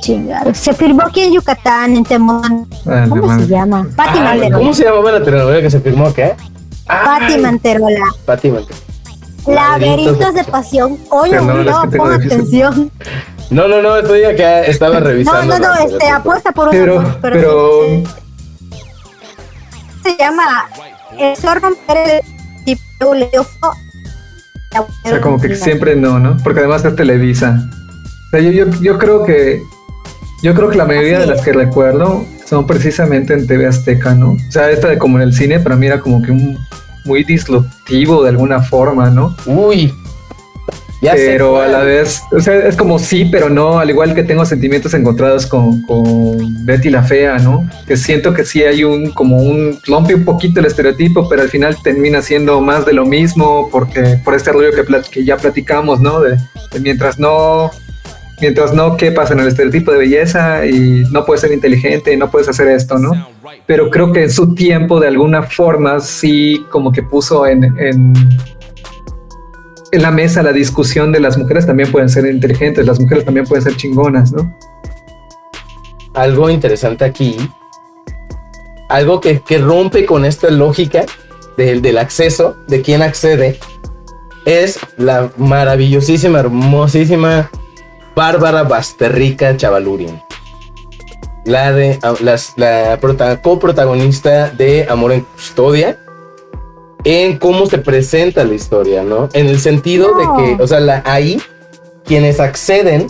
Speaker 4: chingado, se filmó aquí en Yucatán, en Temón,
Speaker 2: Ah,
Speaker 4: ¿cómo
Speaker 2: la
Speaker 4: se
Speaker 2: madre.
Speaker 4: llama? Pati Manterola.
Speaker 3: ¿Cómo se llamaba la telenovela que se firmó acá?
Speaker 4: Pati Manterola.
Speaker 3: Pati Manterola.
Speaker 4: Laberintos de pasión. Oye,
Speaker 2: Perdón, es
Speaker 4: no,
Speaker 2: que tengo
Speaker 4: pon
Speaker 2: déficit.
Speaker 4: atención.
Speaker 3: No, estoy acá, estaba
Speaker 4: No,
Speaker 3: revisando.
Speaker 4: apuesta por una.
Speaker 2: Pero
Speaker 4: Se llama eso romper el tipo leoso.
Speaker 2: o sea, como que siempre no, porque además es Televisa. O sea, yo creo que la mayoría
Speaker 4: Así
Speaker 2: de las
Speaker 4: es.
Speaker 2: que recuerdo son precisamente en TV Azteca, ¿no? O sea, esta de como en el cine para mí era como que muy disruptivo de alguna forma, ¿no?
Speaker 3: Uy. Ya sé
Speaker 2: Pero
Speaker 3: cuál.
Speaker 2: a la vez, o sea, es como sí, pero no, al igual que tengo sentimientos encontrados con Betty la Fea, ¿no? Que siento que sí hay rompe un poquito el estereotipo, pero al final termina siendo más de lo mismo, porque por este rollo que ya platicamos, ¿no? De mientras no quepas en el estereotipo de belleza y no puedes ser inteligente y no puedes hacer esto, ¿no? Pero creo que en su tiempo, de alguna forma, sí como que puso en la mesa la discusión de las mujeres también pueden ser inteligentes, las mujeres también pueden ser chingonas, ¿no?
Speaker 3: Algo interesante aquí, algo que rompe con esta lógica del acceso, de quién accede, es la maravillosísima, hermosísima Bárbara Basterrica Chavalurian, la coprotagonista de Amor en Custodia, en cómo se presenta la historia, ¿no? En el sentido de que, o sea, ahí quienes acceden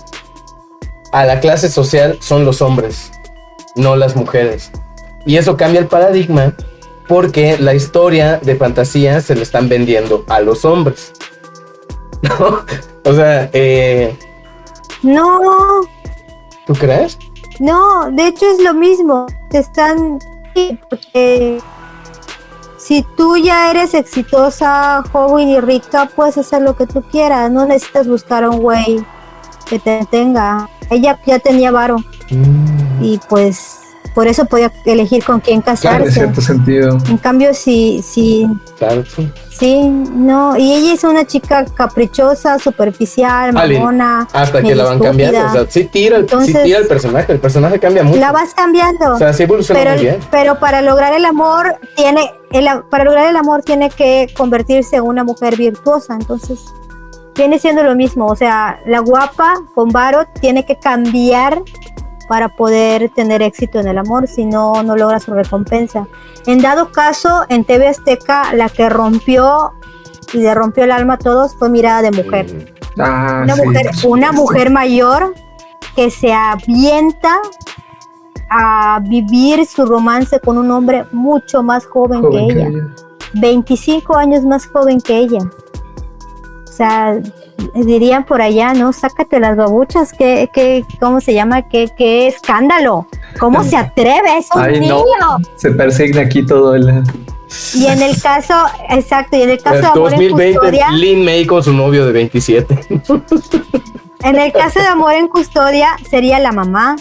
Speaker 3: a la clase social son los hombres, no las mujeres. Y eso cambia el paradigma porque la historia de fantasía se le están vendiendo a los hombres, ¿no? O sea,
Speaker 4: No,
Speaker 3: ¿tú crees?
Speaker 4: no, de hecho es lo mismo. Te están. Sí, porque si tú ya eres exitosa, joven y rica, puedes hacer lo que tú quieras. No necesitas buscar a un güey que te tenga. Ella ya tenía varo y pues por eso podía elegir con quién
Speaker 2: En
Speaker 4: casarse.
Speaker 2: cierto sentido.
Speaker 4: En cambio, sí,
Speaker 3: Claro, sí.
Speaker 4: no. Y ella es una chica caprichosa, superficial,
Speaker 3: Ale,
Speaker 4: mamona.
Speaker 3: hasta que
Speaker 4: medio
Speaker 3: la van
Speaker 4: estúpida.
Speaker 3: cambiando. O sea, sí tira el personaje cambia mucho.
Speaker 4: La vas cambiando.
Speaker 3: O sea, sí evoluciona muy bien.
Speaker 4: Pero para lograr el amor tiene que convertirse en una mujer virtuosa. Entonces viene siendo lo mismo. O sea, la guapa con varo tiene que cambiar para poder tener éxito en el amor, si no logra su recompensa. En dado caso, en TV Azteca, la que rompió y le rompió el alma a todos fue Mirada de Mujer.
Speaker 2: Ah,
Speaker 4: Una mujer mayor que se avienta a vivir su romance con un hombre mucho más joven que ella. 25 años más joven que ella. O sea, dirían por allá, ¿no? Sácate las babuchas, ¿cómo se llama? ¿Qué escándalo? ¿Cómo se atreve? Es un
Speaker 2: Ay,
Speaker 4: niño.
Speaker 2: no. Se persigna aquí todo el...
Speaker 4: Y en el caso, exacto, y en el caso de Amor en
Speaker 3: 2020,
Speaker 4: Custodia,
Speaker 3: Lin May con su novio de 27.
Speaker 4: en el caso de Amor en Custodia sería la mamá,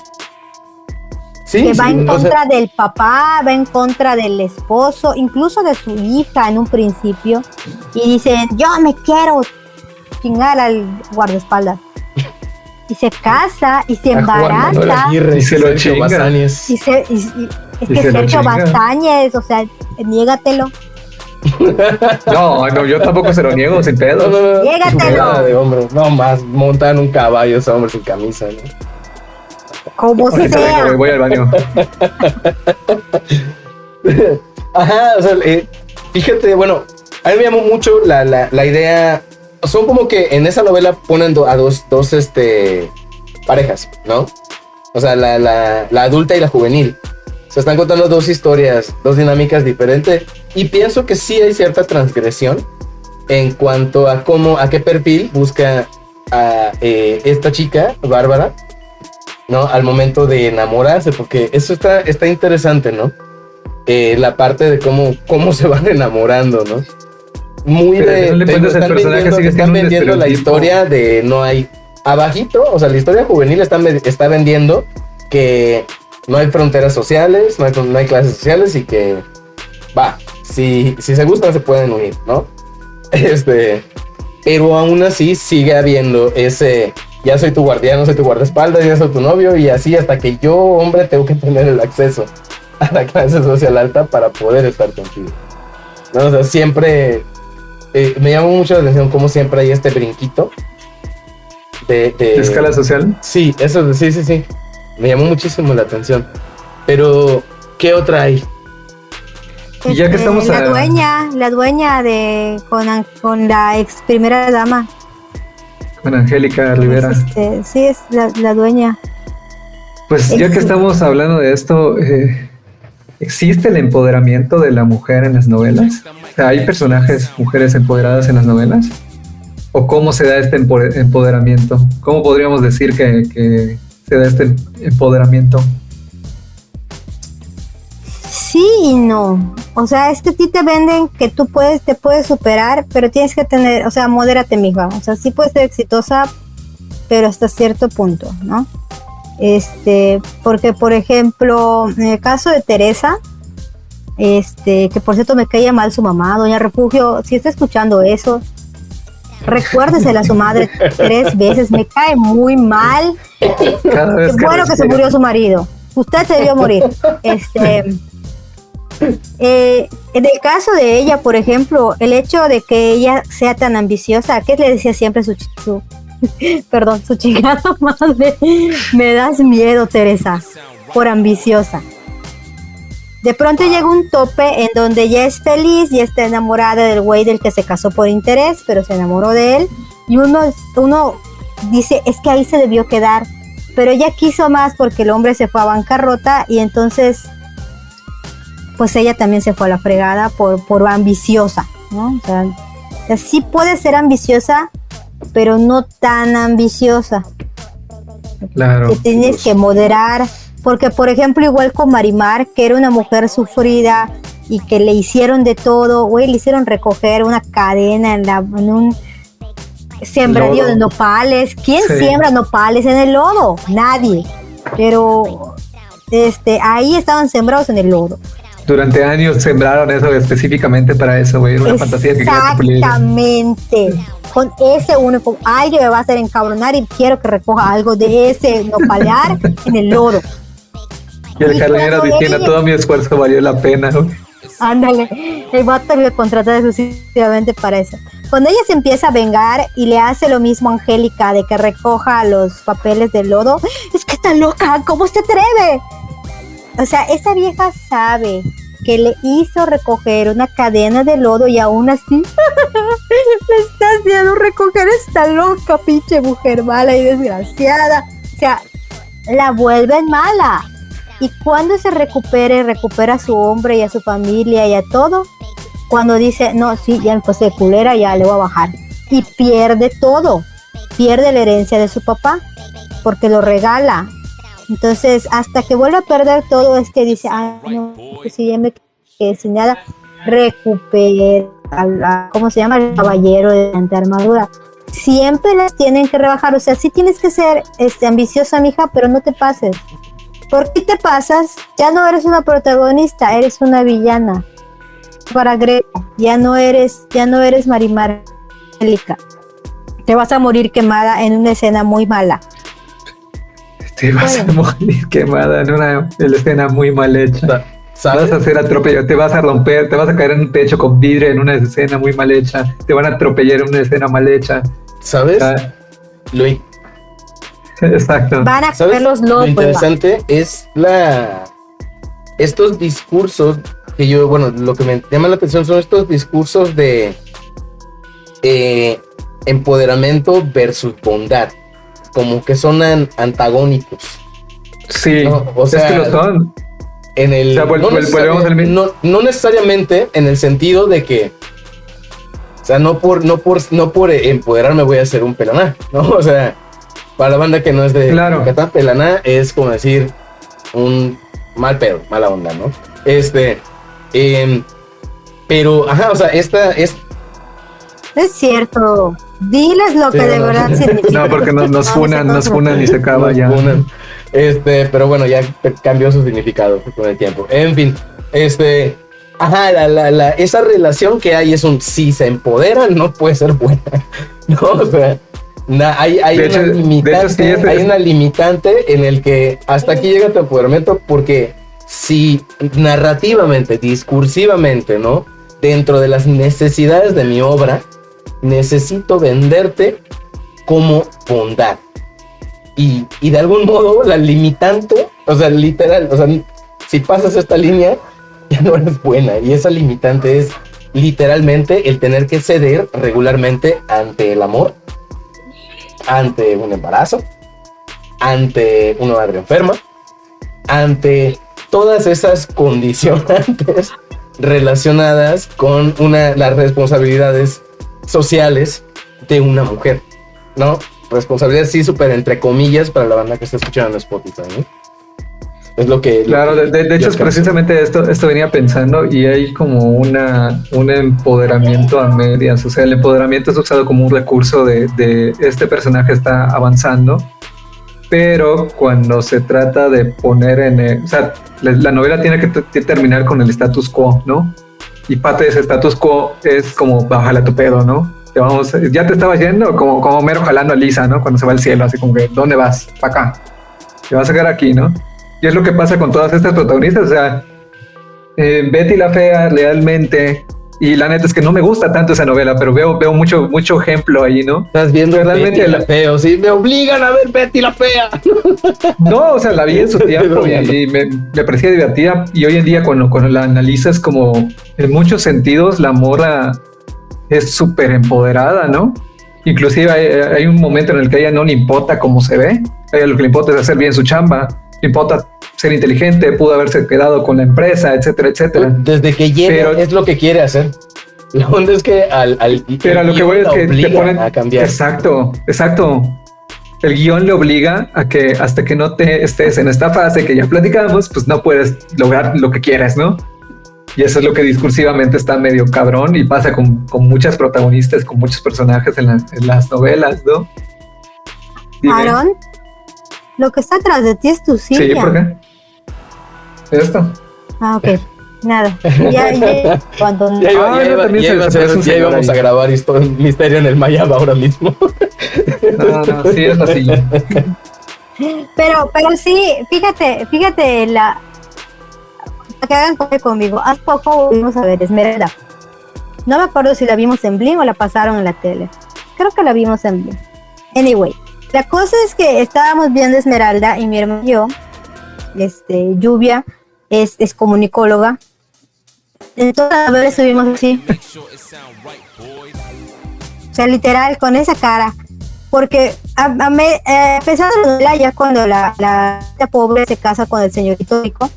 Speaker 3: Sí,
Speaker 4: que va en
Speaker 3: o sea,
Speaker 4: contra del papá, va en contra del esposo, incluso de su hija en un principio, y dicen, yo me quiero chingar al guardaespaldas. Y se casa y se
Speaker 2: A Juan Manuel
Speaker 4: embaraza.
Speaker 3: Aguirre,
Speaker 2: Y se lo
Speaker 3: Sergio
Speaker 2: chinga.
Speaker 3: Bazáñez.
Speaker 4: Es que
Speaker 2: Y se lo
Speaker 4: Sergio
Speaker 2: chinga.
Speaker 4: Bazáñez, o sea, niégatelo.
Speaker 2: No, yo tampoco se lo niego, sin pedo.
Speaker 3: No.
Speaker 4: Llégatelo.
Speaker 3: Nada de hombres. No más, montan un caballo ese hombre sin camisa, ¿no?
Speaker 4: Como
Speaker 2: Ahorita
Speaker 4: sea.
Speaker 2: vengo, voy al baño.
Speaker 3: Ajá, o sea, fíjate, bueno, a mí me llamó mucho la idea. Son como que en esa novela ponen a dos parejas, ¿no? O sea, la adulta y la juvenil. Se están contando dos historias, dos dinámicas diferentes. Y pienso que sí hay cierta transgresión en cuanto a a qué perfil busca a esta chica, Bárbara, ¿no? Al momento de enamorarse, porque eso está interesante, ¿no? La parte de cómo se van enamorando, ¿no? muy
Speaker 2: Pero
Speaker 3: de...
Speaker 2: no le cuentes el personaje, sigue
Speaker 3: están
Speaker 2: siendo un
Speaker 3: vendiendo la
Speaker 2: estereotipo.
Speaker 3: historia de no hay... Abajito, o sea, la historia juvenil está vendiendo que no hay fronteras sociales, no hay clases sociales y que... Va, si se gustan se pueden unir, ¿no? Pero aún así sigue habiendo ese... Ya soy tu guardián, soy tu guardaespaldas, ya soy tu novio y así hasta que yo, hombre, tengo que tener el acceso a la clase social alta para poder estar contigo. ¿No? O sea, siempre me llama mucho la atención cómo siempre hay este brinquito de
Speaker 2: escala social.
Speaker 3: Sí, eso, sí. Me llamó muchísimo la atención. Pero, ¿qué otra hay?
Speaker 2: Y ya que estamos
Speaker 4: la dueña de con la ex primera dama.
Speaker 2: Con Angélica Rivera.
Speaker 4: Sí, es la dueña.
Speaker 2: Pues ya que estamos hablando de esto, ¿existe el empoderamiento de la mujer en las novelas? O sea, ¿hay personajes, mujeres empoderadas en las novelas? ¿O cómo se da este empoderamiento? ¿Cómo podríamos decir que se da este empoderamiento?
Speaker 4: Sí y no. O sea, es que a ti te venden que te puedes superar, pero tienes que tener, o sea, modérate, mija. O sea, sí puedes ser exitosa, pero hasta cierto punto, ¿no? Porque, por ejemplo, en el caso de Teresa, que por cierto me caía mal su mamá, Doña Refugio, si está escuchando eso, recuérdesela a su madre 3 veces, me cae muy mal.
Speaker 2: Cada vez
Speaker 4: Qué bueno que se murió su marido. Usted se debió morir. En el caso de ella, por ejemplo, el hecho de que ella sea tan ambiciosa, ¿qué le decía siempre su chingada madre? Me das miedo, Teresa, por ambiciosa. De pronto llega un tope en donde ya es feliz, ya está enamorada del güey del que se casó por interés, pero se enamoró de él, y uno dice, es que ahí se debió quedar, pero ella quiso más porque el hombre se fue a bancarrota y entonces pues ella también se fue a la fregada por ambiciosa, ¿no? O sea, sí puede ser ambiciosa, pero no tan ambiciosa.
Speaker 2: Claro.
Speaker 4: Te tienes que moderar, porque por ejemplo igual con Marimar, que era una mujer sufrida y que le hicieron de todo, güey, le hicieron recoger una cadena en un sembradío de nopales. ¿Quién siembra nopales en el lodo? Nadie. Pero ahí estaban sembrados en el lodo.
Speaker 2: Durante años sembraron eso específicamente para eso, güey. Era una fantasía que quería cumplir.
Speaker 4: Exactamente. Con ese único, alguien me va a hacer encabronar y quiero que recoja algo de ese nopalear en el lodo.
Speaker 2: Y el jardinero diciendo, todo mi esfuerzo valió la pena, güey.
Speaker 4: Ándale, el vato le contrata exclusivamente para eso. Cuando ella se empieza a vengar y le hace lo mismo a Angélica de que recoja los papeles del lodo, es que está loca, ¿cómo se atreve? O sea, esa vieja sabe que le hizo recoger una cadena de lodo y aún así le está haciendo recoger esta loca, pinche mujer mala y desgraciada. O sea, la vuelven mala. Y cuando se recupera a su hombre y a su familia y a todo, cuando dice, no, sí, ya me pasé de culera, ya le voy a bajar. Y pierde todo. Pierde la herencia de su papá porque lo regala. Entonces, hasta que vuelve a perder todo, es que dice, ay, no, pues si ya me quedé sin nada, recupera, ¿cómo se llama? El caballero de armadura. Siempre las tienen que rebajar, o sea, sí tienes que ser ambiciosa, mija, pero no te pases. ¿Por qué te pasas? Ya no eres una protagonista, eres una villana. Para Greco, ya no eres Marimar Angélica. Te vas a morir quemada en una escena muy mala.
Speaker 2: Te vas a morir quemada en una escena muy mal hecha.
Speaker 3: ¿Sabes?
Speaker 2: Vas a ser atropellado, te vas a romper, te vas a caer en un techo con vidrio en una escena muy mal hecha. Te van a atropellar en una escena mal hecha.
Speaker 3: ¿Sabes? Luis.
Speaker 2: Exacto.
Speaker 4: Van a caer los locos.
Speaker 3: Lo interesante es estos discursos que yo, bueno, lo que me llama la atención son estos discursos de empoderamiento versus bondad, como que son antagónicos.
Speaker 2: Sí,
Speaker 3: ¿no? O sea,
Speaker 2: es que lo son.
Speaker 3: No necesariamente en el sentido de que, o sea, no por empoderarme voy a ser un pelaná, ¿no? O sea, para la banda que no es de Yucatán, pelaná es como decir un mal pedo, mala onda, ¿no? Pero, ajá, o sea,
Speaker 4: Es cierto. Diles lo
Speaker 3: Sí,
Speaker 4: que de
Speaker 3: no.
Speaker 4: verdad significa.
Speaker 2: No, porque nos funan y se acaba
Speaker 3: Nos
Speaker 2: ya.
Speaker 3: ponen. Pero bueno, ya cambió su significado con el tiempo. En fin, ajá, esa relación que hay es un si se empodera, no puede ser buena. No, o sea, hay
Speaker 2: De hecho,
Speaker 3: una limitante,
Speaker 2: sí,
Speaker 3: hay una limitante en el que hasta aquí llega tu empoderamiento, porque si narrativamente, discursivamente, ¿no? Dentro de las necesidades de mi obra, necesito venderte como bondad. Y de algún modo la limitante, o sea, literal, o sea, si pasas esta línea, ya no eres buena. Y esa limitante es literalmente el tener que ceder regularmente ante el amor, ante un embarazo, ante una madre enferma, ante todas esas condicionantes relacionadas con las responsabilidades sociales de una mujer, ¿no? Responsabilidad sí súper entre comillas para la banda que está escuchando en Spotify, ¿no? Es lo que...
Speaker 2: Claro, de hecho es precisamente esto venía pensando, y hay como un empoderamiento a medias. O sea, el empoderamiento es usado como un recurso de este personaje está avanzando, pero cuando se trata de poner o sea, la novela tiene que terminar con el status quo, ¿no? Y parte de ese status quo es como bájale a tu pedo, ¿no? Ya te estabas yendo, como Homero jalando a Lisa, ¿no? Cuando se va al cielo, así como que, ¿dónde vas? Para acá. Te vas a quedar aquí, ¿no? Y es lo que pasa con todas estas protagonistas. O sea, Betty la Fea realmente, y la neta es que no me gusta tanto esa novela, pero veo mucho ejemplo ahí, ¿no?
Speaker 3: Estás viendo
Speaker 2: realmente
Speaker 3: Betty la Fea, sí, me obligan a ver Betty la Fea.
Speaker 2: No, o sea, la vi en su tiempo y me parecía divertida, y hoy en día cuando la analizas, como en muchos sentidos la morra es súper empoderada, ¿no? Inclusive hay un momento en el que a ella no le importa cómo se ve, a ella lo que le importa es hacer bien su chamba, le importa ser inteligente, pudo haberse quedado con la empresa, etcétera, etcétera.
Speaker 3: Desde que llega es lo que quiere hacer. La onda es que
Speaker 2: pero a lo que voy es que te ponen
Speaker 3: a cambiar.
Speaker 2: Exacto. El guión le obliga a que hasta que no te estés en esta fase que ya platicamos, pues no puedes lograr lo que quieres, ¿no? Y eso es lo que discursivamente está medio cabrón, y pasa con muchas protagonistas, con muchos personajes en las novelas, ¿no? Dime.
Speaker 4: Aaron, lo que está atrás de ti es tu silla.
Speaker 2: Sí, ¿por qué? ¿Esto?
Speaker 4: Ah, ok. Nada. Cuando
Speaker 3: Ya íbamos a grabar Misterio en el Mayab ahora mismo.
Speaker 2: No, sí es la silla.
Speaker 4: Pero sí, fíjate, para que hagan copia conmigo. Hace poco volvimos a ver Esmeralda. No me acuerdo si la vimos en Blim o la pasaron en la tele. Creo que la vimos en Blim. Anyway, la cosa es que estábamos viendo Esmeralda y mi hermano y yo, Lluvia es comunicóloga. Entonces a ver, estuvimos así. O sea, literal, con esa cara. Porque a pesar de la novela, ya cuando la pobre se casa con el señorito rico,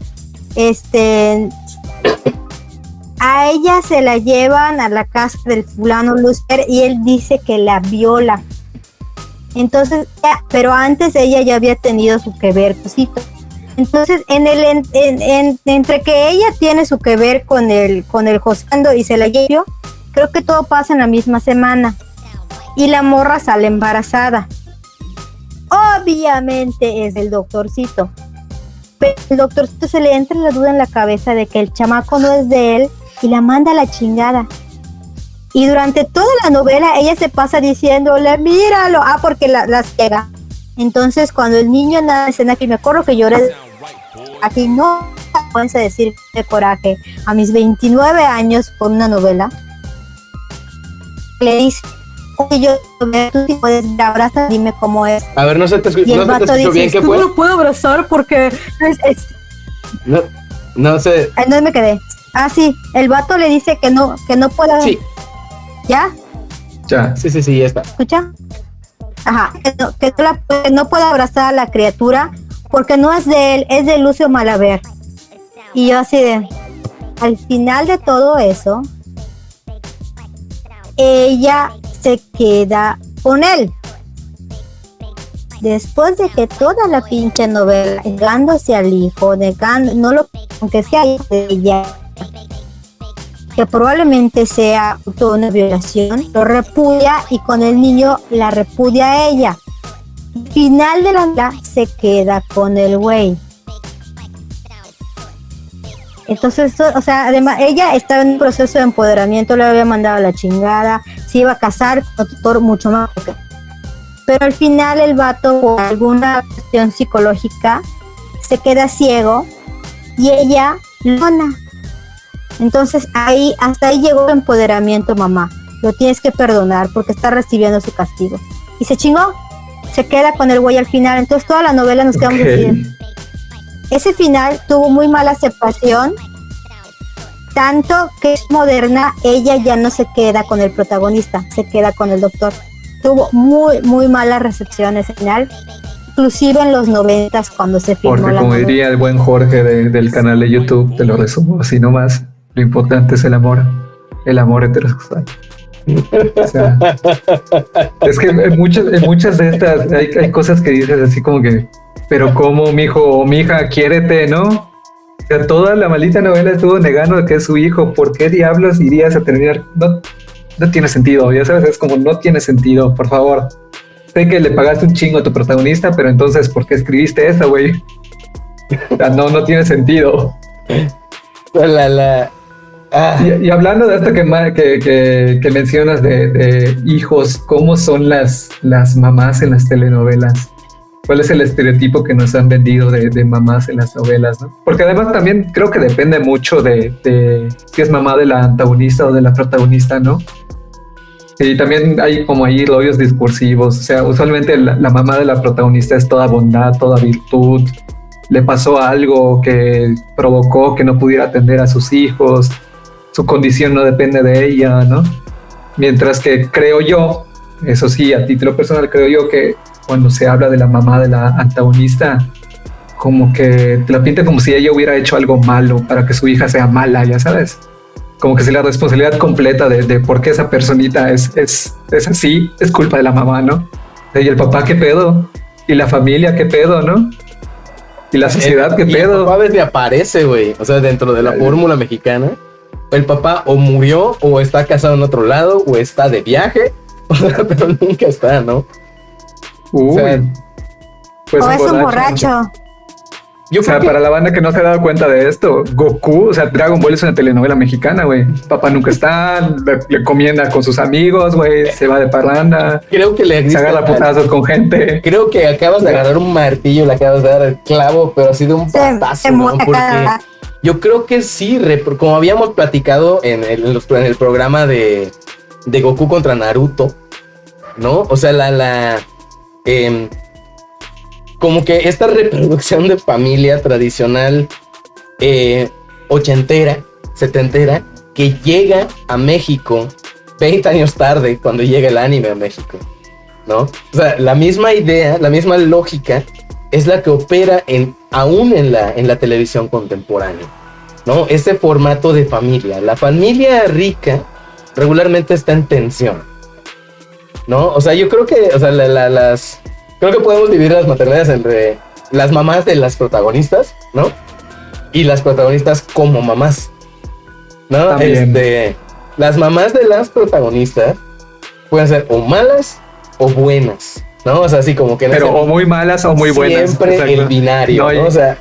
Speaker 4: a ella se la llevan a la casa del fulano Lucifer y él dice que la viola. Entonces, pero antes ella ya había tenido su que ver, cosito. Entonces, entre que ella tiene su que ver con el Josando y se la llevó, creo que todo pasa en la misma semana. Y la morra sale embarazada. Obviamente es el doctorcito. Pero el doctorcito se le entra la duda en la cabeza de que el chamaco no es de él y la manda a la chingada. Y durante toda la novela ella se pasa diciéndole, míralo, porque la ciega. Entonces cuando el niño en la escena, que me acuerdo que lloré, aquí no puedes decir de coraje, a mis 29 años por una novela, le dice, oye, tú sí puedes abrazar, dime cómo es.
Speaker 3: A ver, no se te escuchó bien, ¿qué fue?
Speaker 4: No lo puedo abrazar porque
Speaker 3: no sé.
Speaker 4: ¿Dónde me quedé? Ah, sí, el vato le dice que no puede.
Speaker 3: Sí.
Speaker 4: ¿Ya?
Speaker 2: Ya.
Speaker 3: Sí, ya está.
Speaker 4: ¿Escucha? Ajá, que no puede abrazar a la criatura porque no es de él, es de Lucio Malaver. Y yo así de, al final de todo eso, ella se queda con él. Después de que toda la pinche novela, negándose al hijo, negando, no lo, aunque sea hijo de ella, que probablemente sea toda una violación, lo repudia y con el niño la repudia a ella. Al final de la novela se queda con el güey. Entonces, o sea, además, ella estaba en un proceso de empoderamiento, le había mandado a la chingada, se iba a casar con un tutor mucho más pequeño. Pero al final el vato, por alguna cuestión psicológica, se queda ciego y ella lona. Entonces, hasta ahí llegó el empoderamiento, mamá. Lo tienes que perdonar porque está recibiendo su castigo. Y se chingó, se queda con el güey al final. Entonces, toda la novela nos quedamos así. Ese final tuvo muy mala aceptación, tanto que es moderna, ella ya no se queda con el protagonista, se queda con el doctor. Tuvo muy, muy mala recepción ese final, inclusive en los 90s cuando se filmó
Speaker 2: Porque
Speaker 4: la
Speaker 2: como
Speaker 4: novela.
Speaker 2: diría el buen Jorge del canal de YouTube, te lo resumo así nomás, lo importante es el amor heterosexual. O sea, es que en muchas de estas hay cosas que dices así como que, pero cómo, mijo o mija, quiérete, ¿no? O sea, toda la maldita novela estuvo negando que es su hijo. ¿Por qué diablos irías a terminar? No tiene sentido, ya sabes, es como no tiene sentido, por favor. Sé que le pagaste un chingo a tu protagonista, pero entonces, ¿por qué escribiste esa, güey? O sea, no tiene sentido. Y hablando de esto que mencionas de hijos, ¿cómo son las mamás en las telenovelas? ¿Cuál es el estereotipo que nos han vendido de mamás en las novelas, ¿no? Porque además también creo que depende mucho de si es mamá de la antagonista o de la protagonista, ¿no? Y también hay como ahí rollos discursivos. O sea, usualmente la mamá de la protagonista es toda bondad, toda virtud. Le pasó algo que provocó que no pudiera atender a sus hijos. Su condición no depende de ella, ¿no? Mientras que creo yo, eso sí, a título personal, creo yo que cuando se habla de la mamá de la antagonista, como que te la pinta como si ella hubiera hecho algo malo para que su hija sea mala, ya sabes. Como que si la responsabilidad completa de por qué esa personita es así, es culpa de la mamá, ¿no? Y el papá, ¿qué pedo? Y la familia, ¿qué pedo, no? Y la sociedad, ¿qué pedo?
Speaker 3: El papá a veces aparece, güey. O sea, dentro de la fórmula mexicana, el papá o murió, o está casado en otro lado, o está de viaje, pero nunca está, ¿no?
Speaker 2: Uy,
Speaker 3: o sea,
Speaker 2: pues
Speaker 4: O es un borracho.
Speaker 3: Yo
Speaker 2: O sea,
Speaker 3: creo que
Speaker 2: para la banda que no se ha dado cuenta de esto, Goku, o sea, Dragon Ball es una telenovela mexicana, güey. Papá nunca está, le comienda con sus amigos, güey, se va de parranda,
Speaker 3: creo que le
Speaker 2: se agarra putazos con gente.
Speaker 3: Creo que acabas de agarrar un martillo, le acabas de dar el clavo, pero así de un patazo, ¿no? Porque yo creo que sí, como habíamos platicado en el programa de Goku contra Naruto, ¿no? O sea, como que esta reproducción de familia tradicional ochentera, setentera, que llega a México 20 años tarde cuando llega el anime a México, ¿no? O sea, la misma idea, la misma lógica es la que opera aún en la televisión contemporánea, ¿no? Ese formato de familia. La familia rica regularmente está en tensión, ¿no? O sea, yo creo que, o sea, creo que podemos dividir las maternidades entre las mamás de las protagonistas, ¿no? Y las protagonistas como mamás, ¿no? Las mamás de las protagonistas pueden ser o malas o buenas, ¿no? O sea, así como que...
Speaker 2: Pero o muy malas o muy buenas.
Speaker 3: Siempre
Speaker 2: Exacto.
Speaker 3: el binario,
Speaker 2: No,
Speaker 3: ¿no? O sea,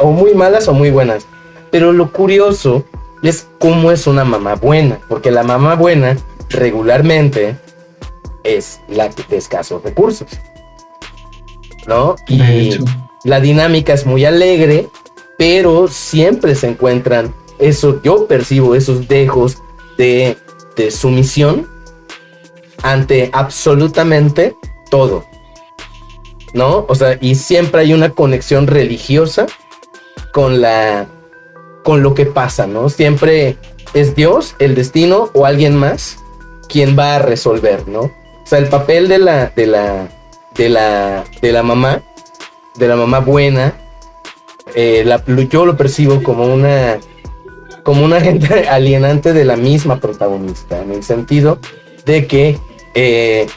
Speaker 3: o muy malas o muy buenas. Pero lo curioso es cómo es una mamá buena, porque la mamá buena regularmente es la de escasos recursos, ¿no? Y la dinámica es muy alegre, pero siempre se encuentran yo percibo esos dejos de sumisión ante absolutamente todo, ¿no? O sea, y siempre hay una conexión religiosa con lo que pasa, ¿no? Siempre es Dios, el destino o alguien más quien va a resolver, ¿no? O sea, el papel de la mamá buena, yo lo percibo como una gente alienante de la misma protagonista, en el sentido de que es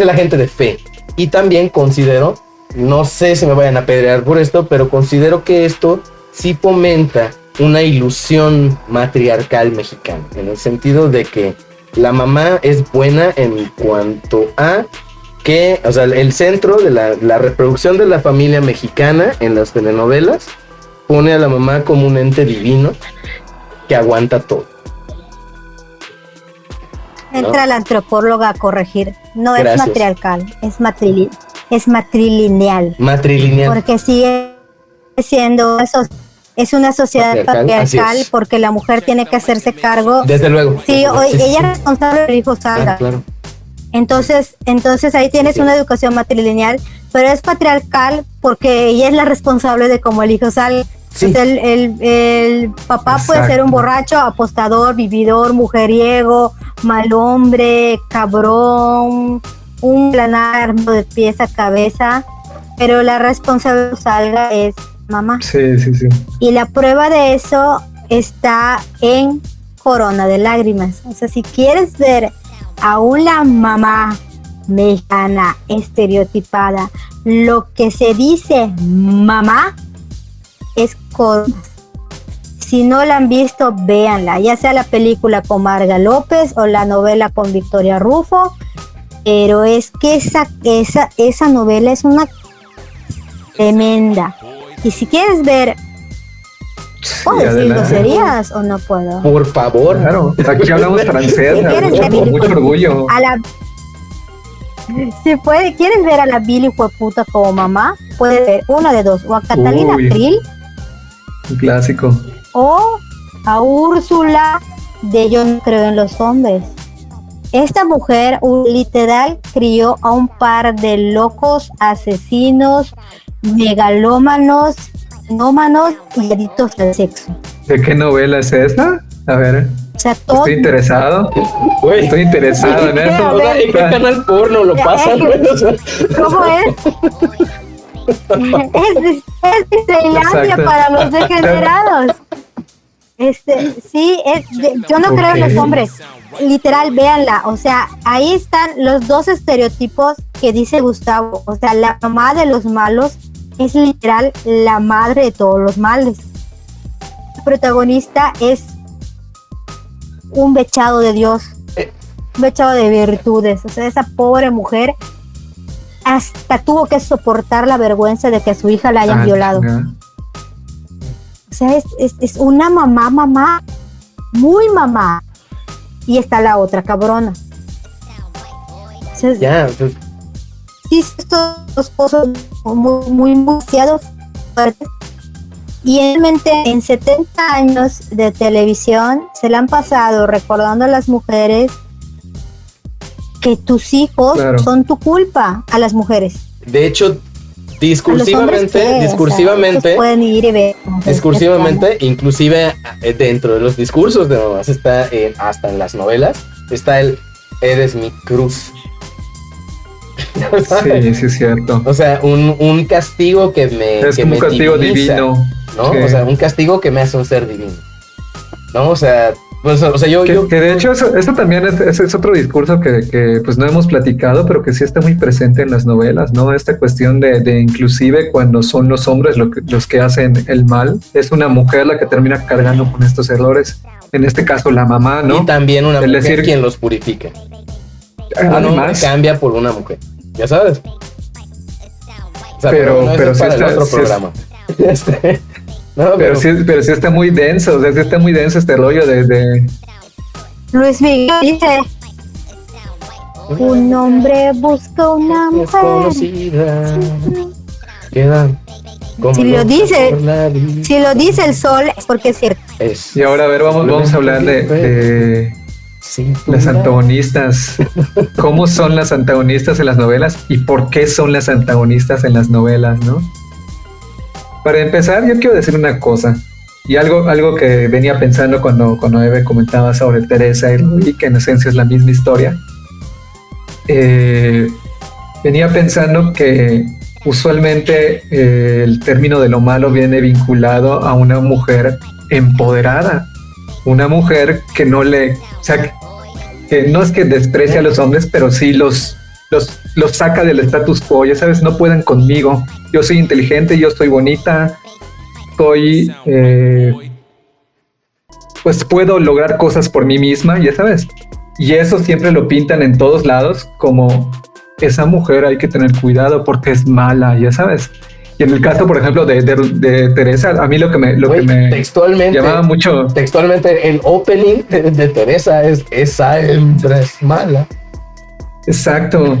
Speaker 3: el agente de fe. Y también considero, no sé si me vayan a apedrear por esto, pero considero que esto sí fomenta una ilusión matriarcal mexicana, en el sentido de que la mamá es buena en cuanto a que, o sea, el centro de la reproducción de la familia mexicana en las telenovelas pone a la mamá como un ente divino que aguanta todo.
Speaker 4: Entra la antropóloga a corregir. No
Speaker 3: Gracias.
Speaker 4: es matriarcal, es matrilineal.
Speaker 3: Matrilineal.
Speaker 4: Porque sigue siendo eso. Es una sociedad
Speaker 3: Patriarcal, así
Speaker 4: patriarcal
Speaker 3: es.
Speaker 4: porque la mujer tiene que hacerse cargo.
Speaker 3: Desde luego.
Speaker 4: Sí,
Speaker 3: Sí,
Speaker 4: ella es responsable del hijo salga.
Speaker 3: claro.
Speaker 4: Entonces ahí tienes
Speaker 3: Sí.
Speaker 4: una educación matrilineal, pero es patriarcal porque ella es la responsable de cómo el hijo salga.
Speaker 3: Sí.
Speaker 4: Entonces, el papá puede ser un
Speaker 2: Exacto.
Speaker 4: borracho, apostador, vividor, mujeriego, mal hombre, cabrón, un planardo de pies a cabeza, pero la responsable de salga es mamá.
Speaker 2: Sí, sí, sí.
Speaker 4: Y la prueba de eso está en Corona de Lágrimas. O sea, si quieres ver a una mamá mexicana estereotipada, lo que se dice mamá es Corona. Si no la han visto, véanla, ya sea la película con Marga López o la novela con Victoria Rufo, pero es que esa novela es una tremenda. Y si quieres ver, ¿puedo decir
Speaker 2: adelante.
Speaker 4: groserías o no puedo?
Speaker 3: Por favor.
Speaker 2: Claro, aquí hablamos francés,
Speaker 4: ¿Quieres
Speaker 2: con
Speaker 4: ver?
Speaker 2: mucho orgullo.
Speaker 4: A la si puede, ¿quieres ver a la Billy Hueputa como mamá? Puedes ver una de dos, o a Catalina
Speaker 2: Uy.
Speaker 4: Krill
Speaker 2: Un clásico.
Speaker 4: o a Úrsula de Yo no creo en los hombres. Esta mujer literal crió a un par de locos, asesinos, megalómanos, nómanos y adictos al sexo.
Speaker 2: ¿De qué novela es esa? A ver,
Speaker 4: O sea, todo.
Speaker 2: estoy interesado.
Speaker 3: Güey.
Speaker 2: Estoy interesado en eso.
Speaker 3: O sea, ¿en qué canal porno lo pasan, güey? O sea,
Speaker 4: ¿Cómo es? es Disneylandia
Speaker 2: Exacto.
Speaker 4: para los degenerados. Yo no creo en los
Speaker 2: Ok.
Speaker 4: hombres. Literal, véanla. O sea, ahí están los dos estereotipos que dice Gustavo. O sea, la mamá de los malos es literal la madre de todos los males. El protagonista es un bechado de Dios, un bechado de virtudes. O sea, esa pobre mujer hasta tuvo que soportar la vergüenza de que a su hija la hayan violado.
Speaker 2: Chinga.
Speaker 4: O sea, es una mamá, muy mamá. Y está la otra cabrona. O sea,
Speaker 3: ya, pues,
Speaker 4: sí, estos dos cosas muy demasiado fuertes. Y realmente en 70 años de televisión se le han pasado recordando a las mujeres que tus hijos
Speaker 2: Claro.
Speaker 4: son tu culpa, a las mujeres.
Speaker 3: de hecho,
Speaker 4: A los hombres,
Speaker 3: discursivamente,
Speaker 4: ¿qué? O sea,
Speaker 3: discursivamente,
Speaker 4: ellos pueden ir y ver.
Speaker 3: discursivamente, inclusive dentro de los discursos de mamás está, hasta en las novelas, está el eres mi cruz.
Speaker 2: Sí, sí, es cierto.
Speaker 3: O sea, un castigo que me
Speaker 2: Es
Speaker 3: que
Speaker 2: como
Speaker 3: me
Speaker 2: un castigo
Speaker 3: diviniza,
Speaker 2: divino.
Speaker 3: ¿no?
Speaker 2: Sí.
Speaker 3: O sea, un castigo que me hace un ser divino. ¿No? O sea, pues, yo
Speaker 2: Que de hecho eso también es otro discurso que pues no hemos platicado, pero que sí está muy presente en las novelas, ¿no? Esta cuestión de inclusive cuando son los hombres los que hacen el mal, es una mujer la que termina cargando con estos errores. En este caso la mamá, ¿no?
Speaker 3: y también una
Speaker 2: Es
Speaker 3: mujer
Speaker 2: decir,
Speaker 3: quien los purifica. Un hombre
Speaker 2: Además,
Speaker 3: cambia por una mujer. Ya sabes. O sea,
Speaker 2: Pero-
Speaker 3: bueno, eso
Speaker 2: pero
Speaker 3: es
Speaker 2: sí
Speaker 3: para el
Speaker 2: está-
Speaker 3: otro
Speaker 2: sí es-
Speaker 3: programa. No,
Speaker 2: pero sí está muy denso, o sea, sí está muy denso este rollo de
Speaker 4: Luis Miguel dice: un hombre busca una mujer.
Speaker 3: desconocida. Queda como
Speaker 4: Si lo
Speaker 3: loca
Speaker 4: dice-
Speaker 3: por la vida.
Speaker 4: Si lo dice el sol es porque es cierto.
Speaker 3: Es
Speaker 2: Y ahora a ver, vamos a hablar de las antagonistas. ¿Cómo son las antagonistas en las novelas y por qué son las antagonistas en las novelas, no? Para empezar, yo quiero decir una cosa y algo que venía pensando cuando Eve comentaba sobre Teresa y Rubí, que en esencia es la misma historia. Venía pensando que usualmente el término de lo malo viene vinculado a una mujer empoderada, una mujer que no le, o sea, que no es que desprecia a los hombres, pero sí los saca del status quo, ya sabes, no pueden conmigo, yo soy inteligente, yo soy bonita, soy pues puedo lograr cosas por mí misma, ya sabes. Y eso siempre lo pintan en todos lados como esa mujer hay que tener cuidado porque es mala, ya sabes. Y en el caso, por ejemplo, de Teresa, a mí lo que me
Speaker 3: textualmente,
Speaker 2: llamaba mucho...
Speaker 3: Textualmente, el opening de Teresa es esa hembra es mala.
Speaker 2: Exacto,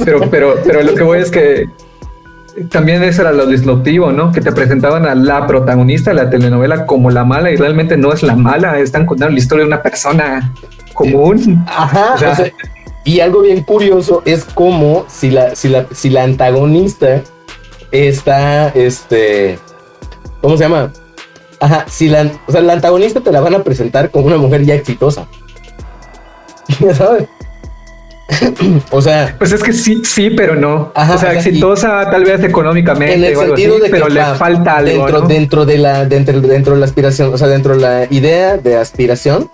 Speaker 2: pero lo que voy es que también eso era lo disruptivo, ¿no? Que te presentaban a la protagonista de la telenovela como la mala y realmente no es la mala, están contando la historia de una persona común.
Speaker 3: Ajá,
Speaker 2: o sea,
Speaker 3: y algo bien curioso es como si la antagonista está, ¿cómo se llama? Ajá, la antagonista te la van a presentar como una mujer ya exitosa. ¿Ya sabes? O sea,
Speaker 2: pues es que sí, pero no.
Speaker 3: Ajá,
Speaker 2: o sea, exitosa tal vez económicamente
Speaker 3: en el
Speaker 2: o algo
Speaker 3: sentido
Speaker 2: así,
Speaker 3: de que
Speaker 2: pero le falta algo,
Speaker 3: dentro de la aspiración, o sea, dentro de la idea de aspiración.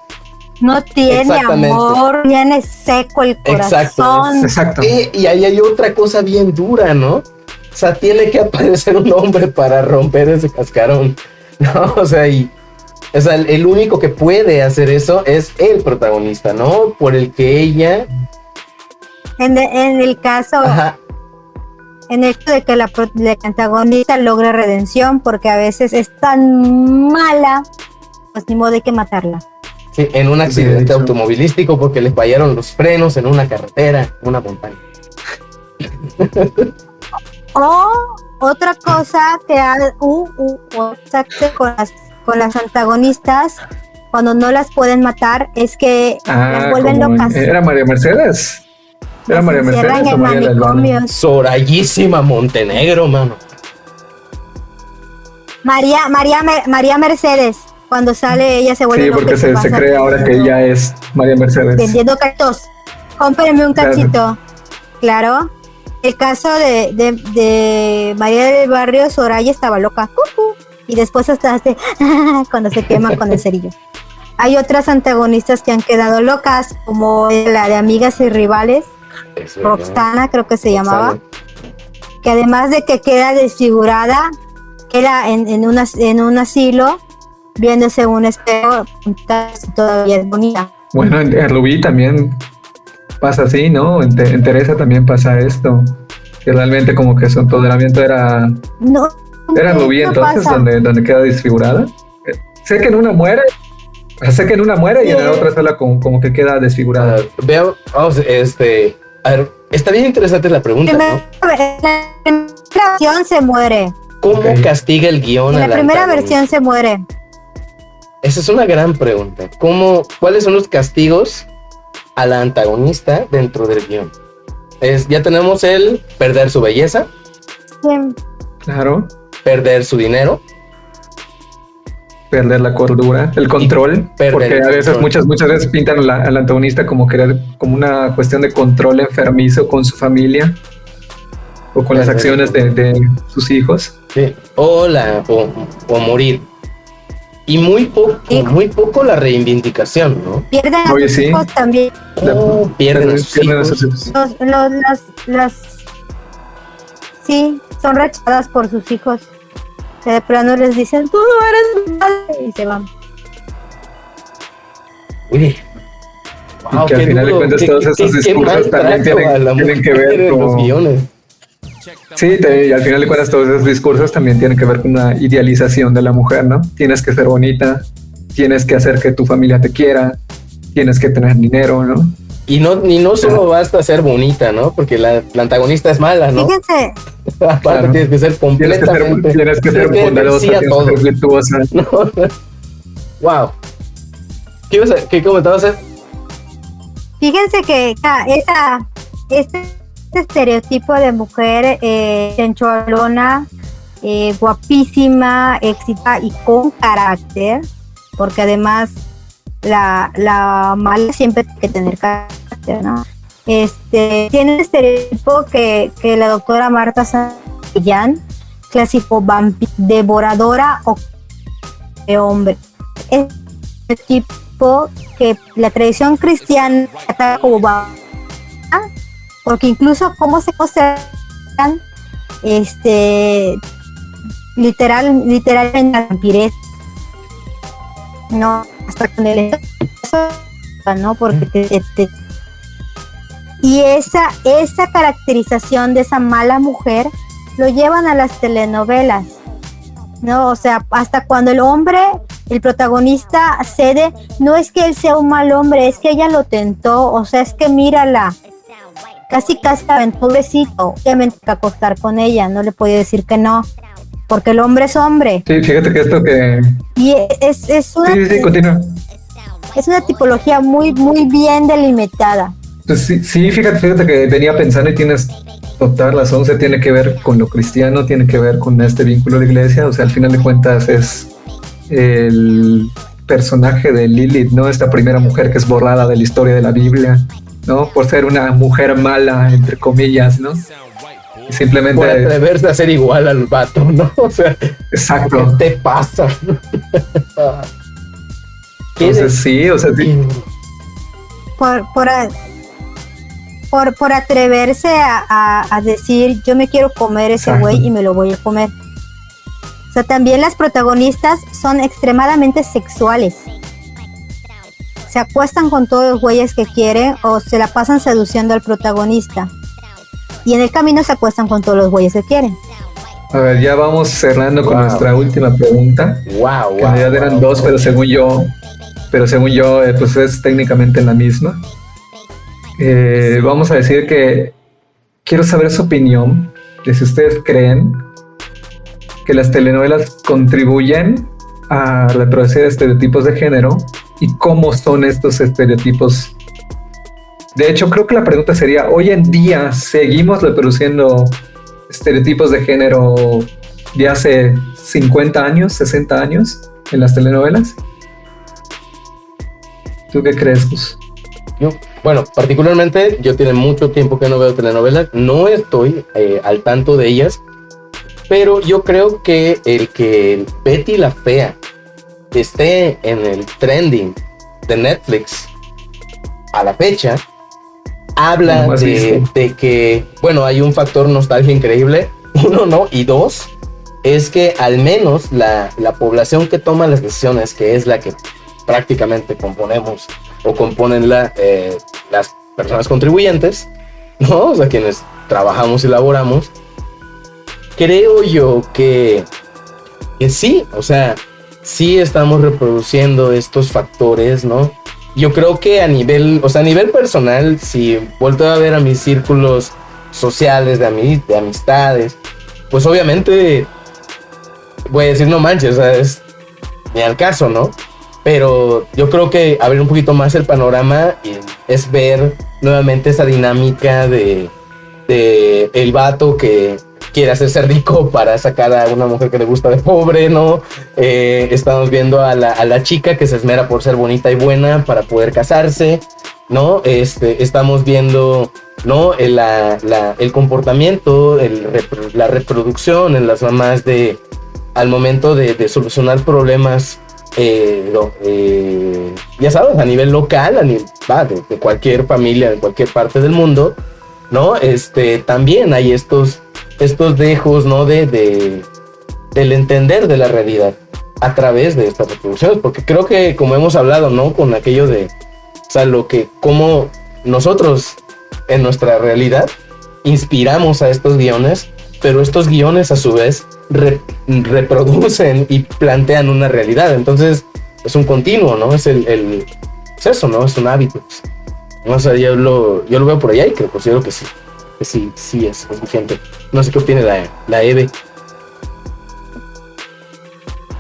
Speaker 4: No tiene amor, tiene seco el corazón.
Speaker 2: Exacto.
Speaker 3: Y ahí hay otra cosa bien dura, ¿no? O sea, tiene que aparecer un hombre para romper ese cascarón, ¿no? O sea, el único que puede hacer eso es el protagonista, ¿no? Por el que ella...
Speaker 4: En el caso...
Speaker 3: Ajá.
Speaker 4: En el hecho de que la antagonista logre redención, porque a veces es tan mala, pues ni modo hay que matarla.
Speaker 3: Sí, en un accidente automovilístico porque les fallaron los frenos en una carretera, en una montaña.
Speaker 4: O otra cosa que con las antagonistas, cuando no las pueden matar, es que las vuelven locas.
Speaker 2: ¿Era María Mercedes? ¿Era María Mercedes o María
Speaker 4: Albano?
Speaker 3: Sorayísima Montenegro, mano.
Speaker 4: María Mercedes. Cuando sale ella se vuelve
Speaker 2: sí, porque se cree ahora que ella es María Mercedes.
Speaker 4: Vendiendo cachos. Cómprenme un cachito. Claro. El caso de María del Barrio, Soraya estaba loca. Y después hasta hace cuando se quema con el cerillo. Hay otras antagonistas que han quedado locas, como la de Amigas y Rivales, Roxana creo que se llamaba, que además de que queda desfigurada, queda en un asilo, viéndose un espejo, todavía es bonita.
Speaker 2: Bueno, en Rubí también pasa así, ¿no? En Teresa también pasa esto, que realmente como que su empoderamiento era Rubí, entonces donde queda desfigurada. Sé que en una muere y en la otra sola como que queda desfigurada.
Speaker 3: Vamos, a ver, está bien interesante la pregunta, ¿no?
Speaker 4: La primera versión se muere.
Speaker 3: ¿Cómo castiga el guión
Speaker 4: en
Speaker 3: a
Speaker 4: la primera versión se muere?
Speaker 3: Esa es una gran pregunta. ¿Cuáles son los castigos a la antagonista dentro del guión? Ya tenemos el perder su belleza.
Speaker 4: Sí.
Speaker 2: Claro.
Speaker 3: Perder su dinero.
Speaker 2: Perder la cordura, el control, porque a veces, muchas veces pintan a la antagonista como una cuestión de control enfermizo con su familia o con las acciones de sus hijos.
Speaker 3: Sí. O morir. Y muy poco la reivindicación, ¿no?
Speaker 4: Pierden a sus hijos también.
Speaker 3: Pierden a sus hijos.
Speaker 4: Sí, son rechazadas por sus hijos. Que de plano les dicen, tú no eres mi madre, y se van.
Speaker 3: Uy.
Speaker 2: Wow, y que al final de cuentas todos estos discursos también tienen que ver con...
Speaker 3: los guiones.
Speaker 2: Sí, y al final de cuentas todos esos discursos también tienen que ver con una idealización de la mujer, ¿no? Tienes que ser bonita, tienes que hacer que tu familia te quiera, tienes que tener dinero, ¿no?
Speaker 3: Y no solo basta ser bonita, ¿no? Porque la antagonista es mala, ¿no?
Speaker 4: Fíjense.
Speaker 3: Aparte tienes que ser completamente...
Speaker 2: Tienes que ser bondadosa, tienes que ser virtuosa.
Speaker 3: No. Wow. ¿Qué comentabas?
Speaker 4: Fíjense que este estereotipo de mujer chencholona, guapísima, exitosa y con carácter, porque además la mala siempre tiene que tener carácter, ¿no? Tiene un estereotipo que la doctora Marta Santillán clasificó devoradora o de hombre. Es el tipo que la tradición cristiana trata como porque incluso cómo se consideran literalmente vampires, ¿no? hasta con el ¿no? Porque y esa caracterización de esa mala mujer lo llevan a las telenovelas, ¿no? O sea, hasta cuando el protagonista cede, no es que él sea un mal hombre, es que ella lo tentó, o sea, es que mírala, casi aventó un besito, obviamente que acostar con ella, no le podía decir que no, porque el hombre es hombre.
Speaker 2: Sí, fíjate que esto que...
Speaker 4: Y es una...
Speaker 2: Sí, continúa.
Speaker 4: Es una tipología muy, muy bien delimitada.
Speaker 2: Pues sí, fíjate que venía pensando y tienes total razón, se tiene que ver con lo cristiano, tiene que ver con este vínculo de la iglesia, o sea, al final de cuentas es el personaje de Lilith, ¿no? Esta primera mujer que es borrada de la historia de la Biblia, ¿no? Por ser una mujer mala, entre comillas, ¿no? Simplemente...
Speaker 3: Por atreverse a ser igual al vato, ¿no? O sea,
Speaker 2: exacto.
Speaker 3: ¿qué te pasa?
Speaker 2: Entonces sí, o sea, sí.
Speaker 4: Por atreverse a decir, yo me quiero comer ese güey y me lo voy a comer. O sea, también las protagonistas son extremadamente sexuales. Se acuestan con todos los güeyes que quieren o se la pasan seduciendo al protagonista. Y en el camino se acuestan con todos los güeyes que quieren.
Speaker 2: A ver, ya vamos cerrando con nuestra última pregunta.
Speaker 3: Wow,
Speaker 2: que en realidad eran dos, pero según yo, pues es técnicamente la misma. Vamos a decir que quiero saber su opinión de si ustedes creen que las telenovelas contribuyen a reproducir estereotipos de género y cómo son estos estereotipos. De hecho, creo que la pregunta sería, ¿hoy en día seguimos reproduciendo estereotipos de género de hace 50 años, 60 años en las telenovelas? ¿Tú qué crees, Gus?
Speaker 3: Bueno, particularmente yo tiene mucho tiempo que no veo telenovelas, no estoy al tanto de ellas, pero yo creo que el que Betty la Fea esté en el trending de Netflix a la fecha, habla de que, bueno, hay un factor nostalgia increíble, uno, ¿no? Y dos, es que al menos la población que toma las decisiones, que es la que prácticamente componemos o componen las personas contribuyentes, ¿no? O sea, quienes trabajamos y laboramos, creo yo que sí, o sea, sí estamos reproduciendo estos factores, ¿no? Yo creo que a nivel personal, si vuelto a ver a mis círculos sociales, de amistades, pues obviamente voy a decir, no manches, o sea, es ni al caso, ¿no? Pero yo creo que abrir un poquito más el panorama es ver nuevamente esa dinámica de el vato que quiere hacerse rico para sacar a una mujer que le gusta de pobre, ¿no? Estamos viendo a la chica que se esmera por ser bonita y buena para poder casarse, ¿no? Estamos viendo, ¿no? El comportamiento, la reproducción en las mamás al momento de solucionar problemas, ya sabes, a nivel local, de cualquier familia, de cualquier parte del mundo, ¿no? También hay estos dejos, ¿no? Del entender de la realidad a través de estas reproducciones, porque creo que, como hemos hablado, ¿no? Con aquello de, o sea, como nosotros en nuestra realidad inspiramos a estos guiones, pero estos guiones a su vez reproducen y plantean una realidad. Entonces es un continuo, ¿no? Es eso, ¿no? Es un hábito. No sé, yo lo veo por allá y que considero que sí es vigente. No sé qué opina la Eve.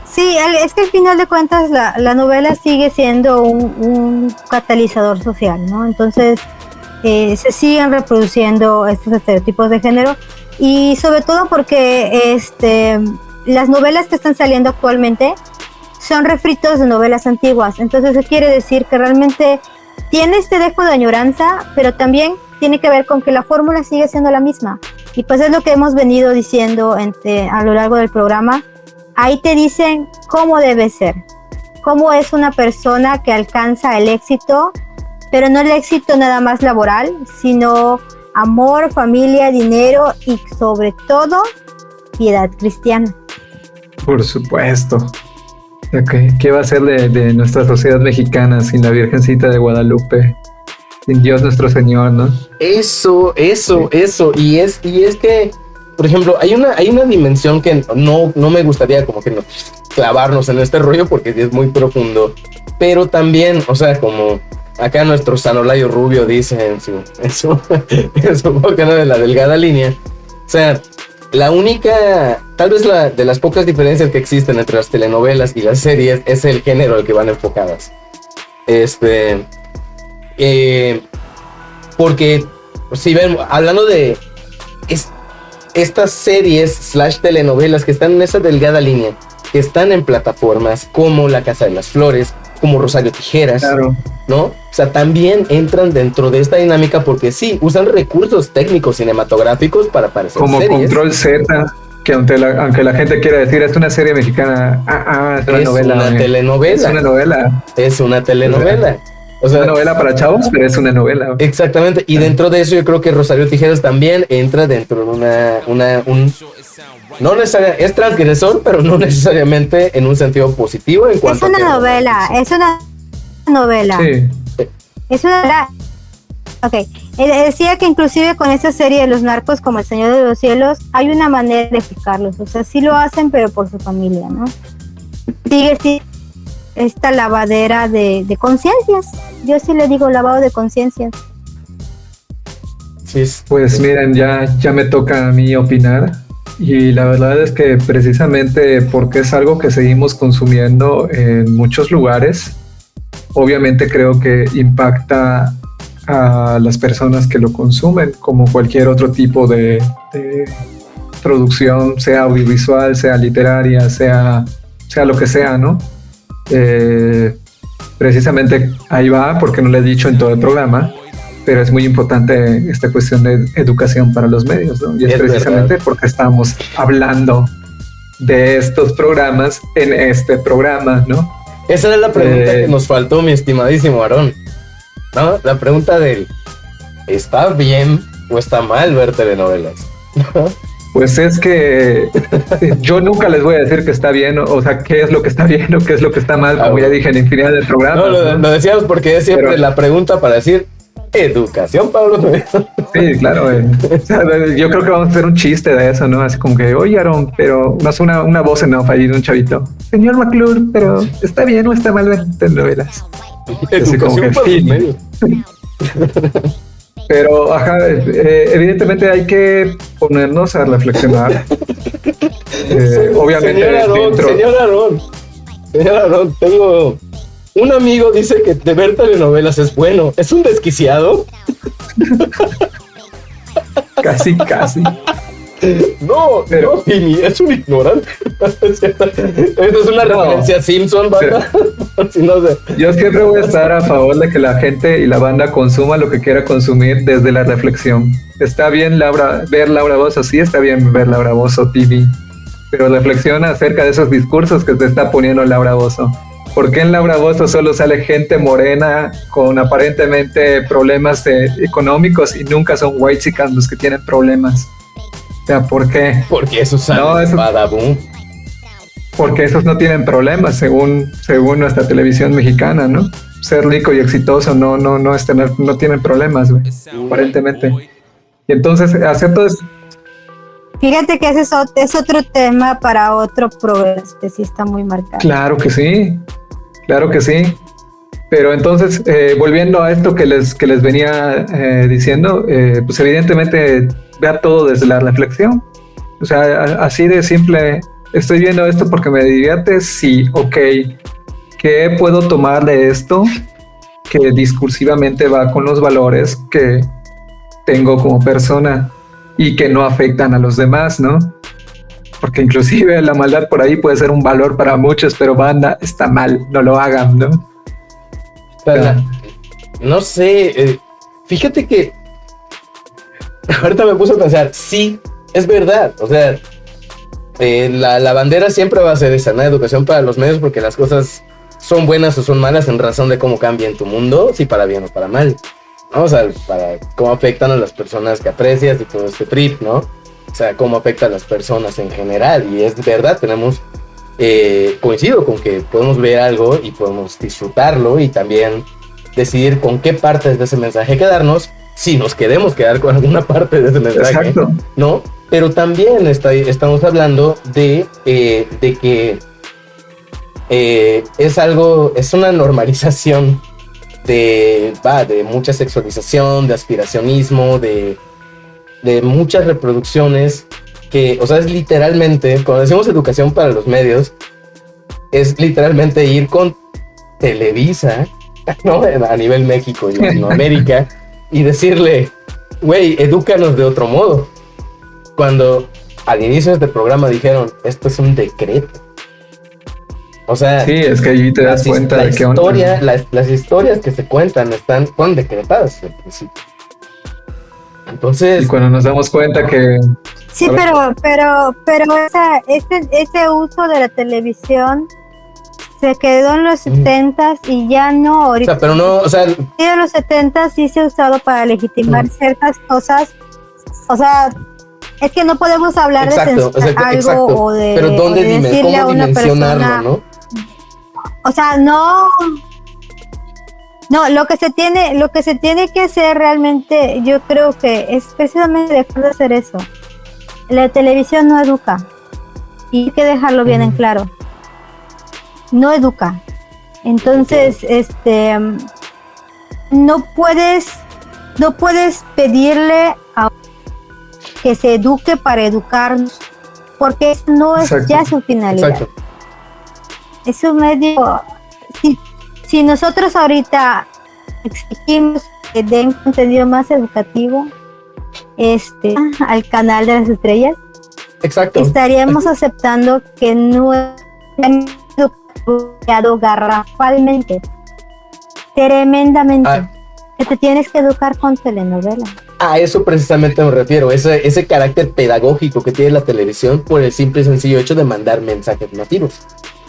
Speaker 4: Sí, es que al final de cuentas la novela sigue siendo un catalizador social, ¿no? Entonces se siguen reproduciendo estos estereotipos de género. Y sobre todo porque las novelas que están saliendo actualmente son refritos de novelas antiguas. Entonces eso quiere decir que realmente tiene este dejo de añoranza, pero también tiene que ver con que la fórmula sigue siendo la misma. Y pues es lo que hemos venido diciendo a lo largo del programa. Ahí te dicen cómo debe ser, cómo es una persona que alcanza el éxito, pero no el éxito nada más laboral, sino amor, familia, dinero y sobre todo piedad cristiana.
Speaker 2: Por supuesto. ¿Qué va a ser de nuestra sociedad mexicana sin la Virgencita de Guadalupe? Sin Dios nuestro Señor, ¿no?
Speaker 3: Eso. Y es que, por ejemplo, hay una dimensión que no me gustaría como que nos clavarnos en este rollo porque es muy profundo. Pero también, o sea, como acá nuestro Sanolayo Rubio dice en su boca, ¿no? De la delgada línea. O sea, la única, tal vez de las pocas diferencias que existen entre las telenovelas y las series es el género al que van enfocadas. Porque si ven, hablando de estas series / telenovelas que están en esa delgada línea, que están en plataformas como La Casa de las Flores, como Rosario Tijeras,
Speaker 2: claro,
Speaker 3: ¿no? O sea, también entran dentro de esta dinámica porque sí, usan recursos técnicos cinematográficos para parecer
Speaker 2: como
Speaker 3: series.
Speaker 2: Control Z, que aunque la gente quiera decir es una serie mexicana, es una novela.
Speaker 3: Una telenovela.
Speaker 2: Es una novela.
Speaker 3: Es una telenovela. O sea,
Speaker 2: una novela para chavos, pero es una novela.
Speaker 3: Exactamente, y dentro de eso yo creo que Rosario Tijeras también entra dentro de no necesariamente, es transgresor, pero no necesariamente en un sentido positivo en cuanto
Speaker 4: es una novela.
Speaker 2: Sí.
Speaker 4: Es una novela. Ok, decía que inclusive con esa serie de los narcos como El Señor de los Cielos hay una manera de explicarlos, o sea, sí lo hacen pero por su familia, ¿no? Sigue esta lavadera de conciencias, yo sí le digo lavado de conciencias.
Speaker 3: Sí,
Speaker 2: pues miren, ya me toca a mí opinar. Y la verdad es que precisamente porque es algo que seguimos consumiendo en muchos lugares, obviamente creo que impacta a las personas que lo consumen, como cualquier otro tipo de producción, sea audiovisual, sea literaria, sea lo que sea, ¿no? Precisamente ahí va, porque no lo he dicho en todo el programa, pero es muy importante esta cuestión de educación para los medios, ¿no? Y es precisamente verdad, porque estamos hablando de estos programas en este programa, ¿no?
Speaker 3: Esa era la pregunta que nos faltó, mi estimadísimo Aarón, ¿no? La pregunta de ¿está bien o está mal ver telenovelas?
Speaker 2: Pues es que yo nunca les voy a decir que está bien, o sea, qué es lo que está bien o qué es lo que está mal, como ya dije en infinidad de programas.
Speaker 3: No, lo decíamos porque es siempre la pregunta para decir educación, Pablo.
Speaker 2: Sí, claro. O sea, yo creo que vamos a hacer un chiste de eso, ¿no? Así como que, oye, Aaron, pero no es una voz en off ahí de un chavito. Señor McClure, pero ¿está bien o está mal ver telenovelas?
Speaker 3: Educación para los medios.
Speaker 2: Pero, evidentemente hay que ponernos a reflexionar. Obviamente,
Speaker 3: Señor Aarón, tengo un amigo dice que de ver telenovelas es bueno. ¿Es un desquiciado?
Speaker 2: Casi.
Speaker 3: No, Jimmy, es un ignorante. Esta es una referencia a Simpson, banda. Si no sé.
Speaker 2: Yo siempre voy a estar a favor de que la gente y la banda consuma lo que quiera consumir desde la reflexión. Está bien ver Laura Bozzo, sí está bien ver Laura Bozzo TV, pero reflexiona acerca de esos discursos que te está poniendo Laura Bozzo. ¿Por qué en Laura Bozzo solo sale gente morena con aparentemente problemas económicos y nunca son whitexicans los que tienen problemas? O sea, ¿por qué?
Speaker 3: Porque esos salen Badabun.
Speaker 2: Porque esos no tienen problemas, según nuestra televisión mexicana, ¿no? Ser rico y exitoso no tienen problemas, güey, aparentemente. Y entonces hacer todo eso.
Speaker 4: Fíjate que ese es otro tema para otro programa que sí está muy marcado.
Speaker 2: Claro que sí. Pero entonces, volviendo a esto que les venía diciendo, pues evidentemente vea todo desde la reflexión. O sea, así de simple, estoy viendo esto porque me divierte, sí, ok. ¿Qué puedo tomar de esto que discursivamente va con los valores que tengo como persona y que no afectan a los demás, ¿no? Porque inclusive la maldad por ahí puede ser un valor para muchos, pero banda, está mal, no lo hagan, ¿no?
Speaker 3: No sé, fíjate que ahorita me puse a pensar, sí, es verdad, o sea, la bandera siempre va a ser esa, ¿no? Educación para los medios, porque las cosas son buenas o son malas en razón de cómo cambia en tu mundo, si para bien o para mal, ¿no? O sea, para cómo afectan a las personas que aprecias y todo este trip, ¿no? O sea, cómo afecta a las personas en general, y es verdad, tenemos coincido con que podemos ver algo y podemos disfrutarlo y también decidir con qué partes de ese mensaje quedarnos, si nos queremos quedar con alguna parte de ese mensaje.
Speaker 2: Exacto.
Speaker 3: ¿No? Pero también estamos hablando de que es una normalización de mucha sexualización, de aspiracionismo, de muchas reproducciones que, o sea, es literalmente, cuando decimos educación para los medios, es literalmente ir con Televisa, ¿no? A nivel México y Latinoamérica y decirle, güey, edúcanos de otro modo. Cuando al inicio de este programa dijeron, esto es un decreto. O sea,
Speaker 2: sí, es que ahí te das cuenta de que
Speaker 3: las historias que se cuentan fueron decretadas al principio. Entonces,
Speaker 2: y cuando nos damos cuenta que
Speaker 4: sí, pero ese uso de la televisión se quedó en los 70s y ya no ahorita.
Speaker 3: O sea, pero no, o sea,
Speaker 4: en los 70s sí se ha usado para legitimar ciertas cosas. O sea, es que no podemos hablar de algo o de,
Speaker 3: pero ¿dónde
Speaker 4: decirle a una persona,
Speaker 3: ¿no?
Speaker 4: O sea, no, lo que se tiene que hacer realmente, yo creo que es precisamente dejar de hacer eso. La televisión no educa y hay que dejarlo bien en claro. No educa. Entonces, no puedes pedirle a que se eduque para educarnos, porque eso no es ya su finalidad.
Speaker 3: Exacto.
Speaker 4: Es un medio. Si nosotros ahorita exigimos que den contenido más educativo al canal de las estrellas,
Speaker 3: exacto,
Speaker 4: estaríamos aceptando que no es educado garrafalmente, tremendamente, que te tienes que educar con telenovela.
Speaker 3: A eso precisamente me refiero, ese carácter pedagógico que tiene la televisión por el simple y sencillo hecho de mandar mensajes masivos.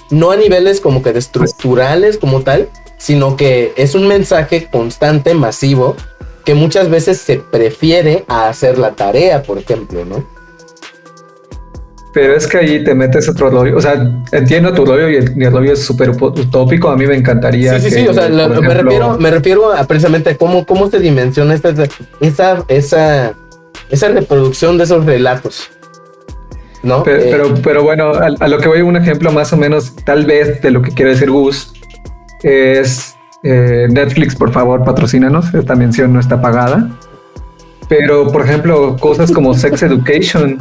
Speaker 3: No a niveles como que de estructurales como tal, sino que es un mensaje constante, masivo, que muchas veces se prefiere a hacer la tarea, por ejemplo, ¿no?
Speaker 2: Pero es que ahí te metes otro rollo. O sea, entiendo tu rollo y el rollo es súper utópico. A mí me encantaría.
Speaker 3: Sí. O sea, me refiero a precisamente a cómo se dimensiona esa reproducción de esos relatos, ¿no? Pero
Speaker 2: bueno, a lo que voy, un ejemplo más o menos, tal vez, de lo que quiere decir Gus, es Netflix, por favor, patrocínanos. Esta mención no está pagada. Pero, por ejemplo, cosas como Sex Education.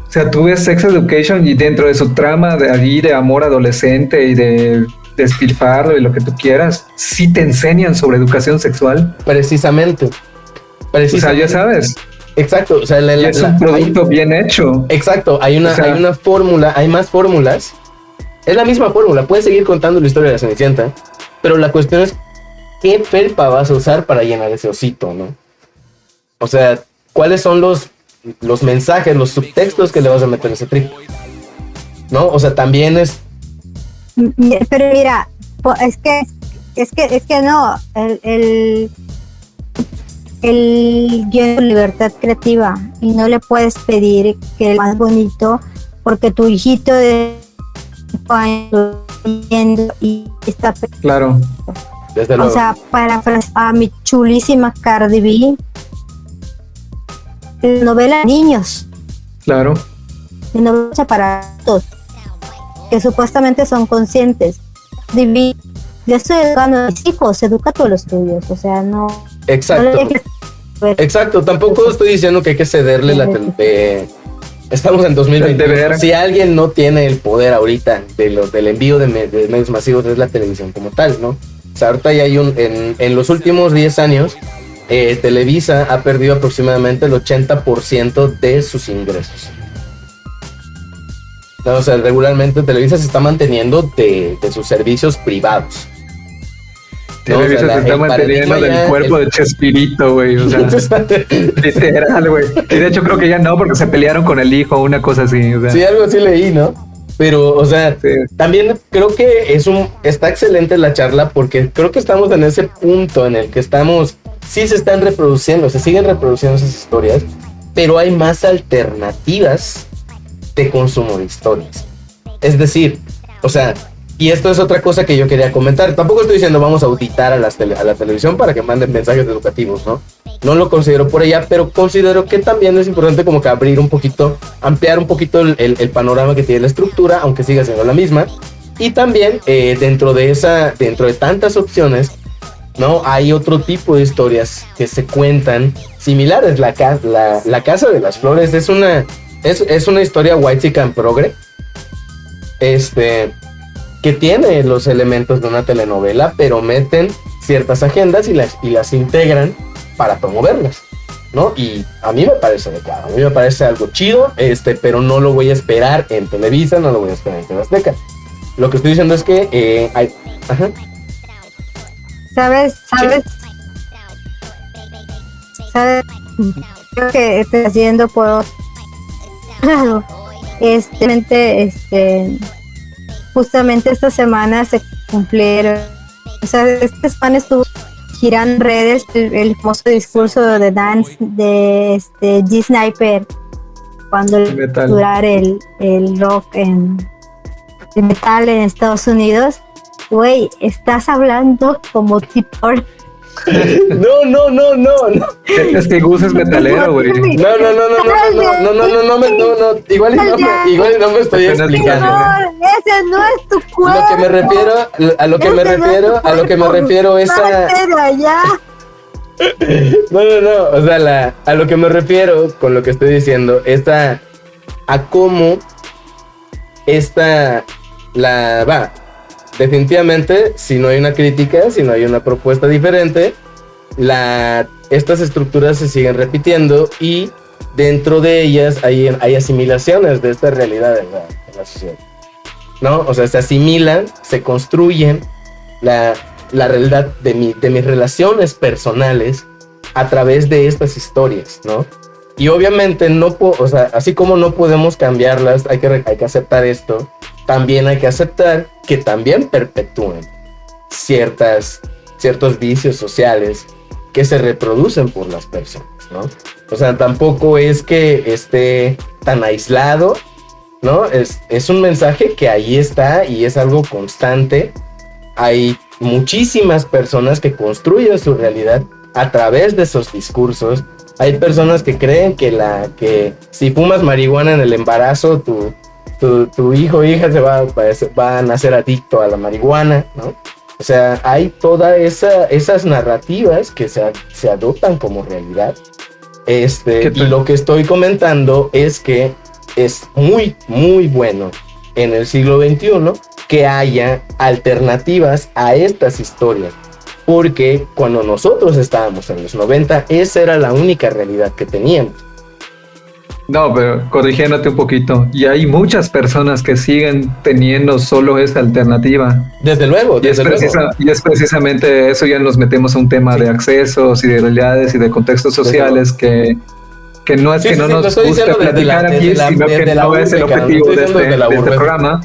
Speaker 2: O sea, tú ves Sex Education y dentro de su trama de amor adolescente y de despilfarro y lo que tú quieras, sí te enseñan sobre educación sexual. Precisamente. O sea, ya sabes.
Speaker 3: Exacto, o sea,
Speaker 2: es un producto bien hecho.
Speaker 3: Exacto, hay una fórmula, hay más fórmulas. Es la misma fórmula, puedes seguir contando la historia de la Cenicienta, pero la cuestión es qué felpa vas a usar para llenar ese osito, ¿no? O sea, ¿cuáles son los mensajes, los subtextos que le vas a meter a ese trip? ¿No? O sea, también es...
Speaker 4: Pero mira, es que no, el guión de libertad creativa y no le puedes pedir que el más bonito porque tu hijito de 5 años y está...
Speaker 2: Claro.
Speaker 3: Desde luego.
Speaker 4: O sea, parafrasear a mi chulísima Cardi B, novela de niños.
Speaker 2: Claro.
Speaker 4: De novela para todos, que supuestamente son conscientes. Cardi B, yo estoy educando a mis hijos, educa a todos los tuyos, o sea, no...
Speaker 3: Exacto. Exacto, tampoco estoy diciendo que hay que cederle la estamos en 2020. Si alguien no tiene el poder ahorita del envío de medios masivos, es la televisión como tal, ¿no? O sea, ahorita ya hay en los últimos 10 años, Televisa ha perdido aproximadamente el 80% de sus ingresos. No, o sea, regularmente Televisa se está manteniendo de sus servicios privados.
Speaker 2: Televisa se está manteniendo del cuerpo de Chespirito, güey. O sea, literal, güey. Y de hecho creo que ya no, porque se pelearon con el hijo o una cosa así. O sea.
Speaker 3: Sí, algo así leí, ¿no? Pero, o sea, sí. También creo que está excelente la charla porque creo que estamos en ese punto en el que sí se están reproduciendo, se siguen reproduciendo esas historias, pero hay más alternativas de consumo de historias. Es decir, O sea, y esto es otra cosa que yo quería comentar. Tampoco estoy diciendo vamos a auditar a la televisión para que manden mensajes educativos, ¿no? No lo considero por allá, pero considero que también es importante como que abrir un poquito, ampliar un poquito el panorama que tiene la estructura, aunque siga siendo la misma. Y también dentro de tantas opciones, ¿no? Hay otro tipo de historias que se cuentan similares. La Casa de las Flores es una historia whitezican progre, que tiene los elementos de una telenovela, pero meten ciertas agendas y las integran para promoverlas, ¿no? Y a mí me parece adecuado, a mí me parece algo chido, pero no lo voy a esperar en Televisa, no lo voy a esperar en TV Azteca. Lo que estoy diciendo es que hay... Ajá.
Speaker 4: ¿Sabes? Creo que estoy haciendo por otro lado. Justamente esta semana se cumplieron, o sea, esta semana estuvo girando en redes el famoso discurso de dance de G Sniper cuando durar el rock el metal en Estados Unidos. Güey, estás hablando como tipo...
Speaker 3: No.
Speaker 2: Es que Gus es metalero, güey.
Speaker 3: No, igual no me estoy explicando.
Speaker 4: Ese no es tu cuerpo.
Speaker 3: A lo que me refiero es a... No, o sea, a lo que me refiero con lo que estoy diciendo es a cómo definitivamente, si no hay una crítica, si no hay una propuesta diferente, estas estructuras se siguen repitiendo y dentro de ellas hay asimilaciones de esta realidad en la sociedad, ¿no? O sea, se asimilan, se construyen la realidad de mis relaciones personales a través de estas historias, ¿no? Y obviamente o sea, así como no podemos cambiarlas, hay que aceptar esto. También hay que aceptar que también perpetúen ciertos vicios sociales que se reproducen por las personas, ¿no? O sea, tampoco es que esté tan aislado, ¿no? Es un mensaje que ahí está y es algo constante. Hay muchísimas personas que construyen su realidad a través de esos discursos. Hay personas que creen que si fumas marihuana en el embarazo, tu hijo o hija va a nacer adicto a la marihuana, ¿no? O sea, hay todas esas narrativas que se adoptan como realidad. Y lo que estoy comentando es que es muy, muy bueno en el siglo XXI que haya alternativas a estas historias. Porque cuando nosotros estábamos en los 90, esa era la única realidad que teníamos.
Speaker 2: No, pero corrigiéndote un poquito, y hay muchas personas que siguen teniendo solo esa alternativa.
Speaker 3: Desde luego,
Speaker 2: y es precisamente eso, ya nos metemos a un tema de accesos y de realidades y de contextos sociales que no es que no nos guste platicar aquí, sino que no es el objetivo de este programa.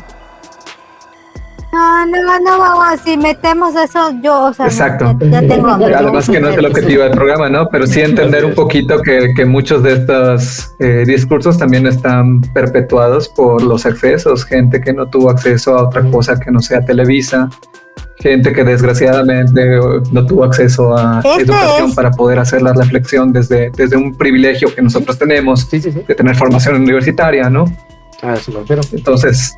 Speaker 4: No, vamos, si metemos eso, yo, o sea,
Speaker 2: exacto.
Speaker 4: Ya tengo hambre.
Speaker 2: Además que no es el objetivo del programa, ¿no? Pero sí entender un poquito que muchos de estos discursos también están perpetuados por los accesos, gente que no tuvo acceso a otra cosa que no sea Televisa, gente que desgraciadamente no tuvo acceso a educación para poder hacer la reflexión desde un privilegio que nosotros tenemos de tener formación universitaria, ¿no?
Speaker 3: Sí, pero...
Speaker 2: Entonces...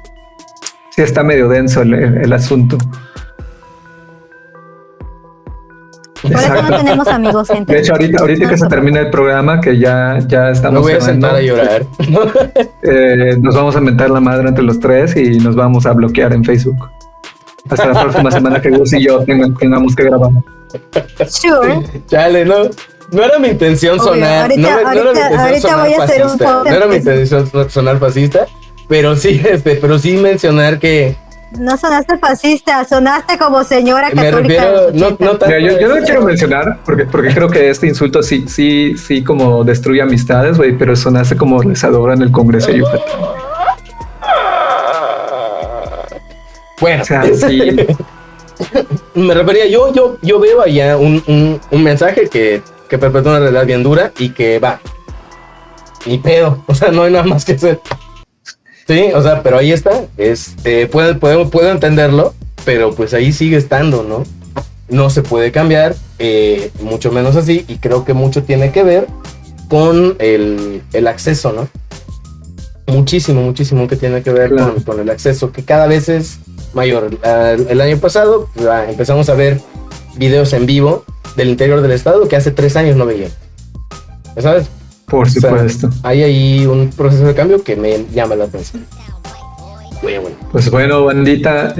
Speaker 2: sí está medio denso el asunto.
Speaker 4: Por eso no tenemos amigos, gente.
Speaker 2: De hecho, ahorita que se termina el programa, que ya estamos...
Speaker 3: Me voy a sentar a llorar.
Speaker 2: Nos vamos a mentar la madre entre los tres y nos vamos a bloquear en Facebook. Hasta la próxima semana que Gus y yo tengamos que grabar.
Speaker 4: Sure.
Speaker 3: Chale, no era mi intención sonar.
Speaker 4: Ahorita voy a hacer un poco.
Speaker 3: No era mi intención sonar fascista. Pero sí mencionar que...
Speaker 4: No sonaste fascista, sonaste como señora católica.
Speaker 3: Me refiero, no tanto.
Speaker 2: Yo no quiero mencionar, porque creo que este insulto sí como destruye amistades, güey, pero sonaste como rezadora en el Congreso de Yucatán.
Speaker 3: Bueno,
Speaker 2: o sea, sí.
Speaker 3: Me refería, yo veo allá un mensaje que perpetúa una realidad bien dura y que va. Ni pedo, o sea, no hay nada más que hacer. Sí, o sea, pero ahí está. Puedo entenderlo, pero pues ahí sigue estando, ¿no? No se puede cambiar, mucho menos así, y creo que mucho tiene que ver con el acceso, ¿no? Muchísimo que tiene que ver
Speaker 2: Claro.
Speaker 3: con el acceso, que cada vez es mayor. El año pasado empezamos a ver videos en vivo del interior del estado que hace 3 años no veía. ¿Sabes?
Speaker 2: Por
Speaker 3: O sea,
Speaker 2: supuesto.
Speaker 3: hay ahí un proceso de cambio que me llama la atención. Muy bueno.
Speaker 2: Pues bueno, bandita,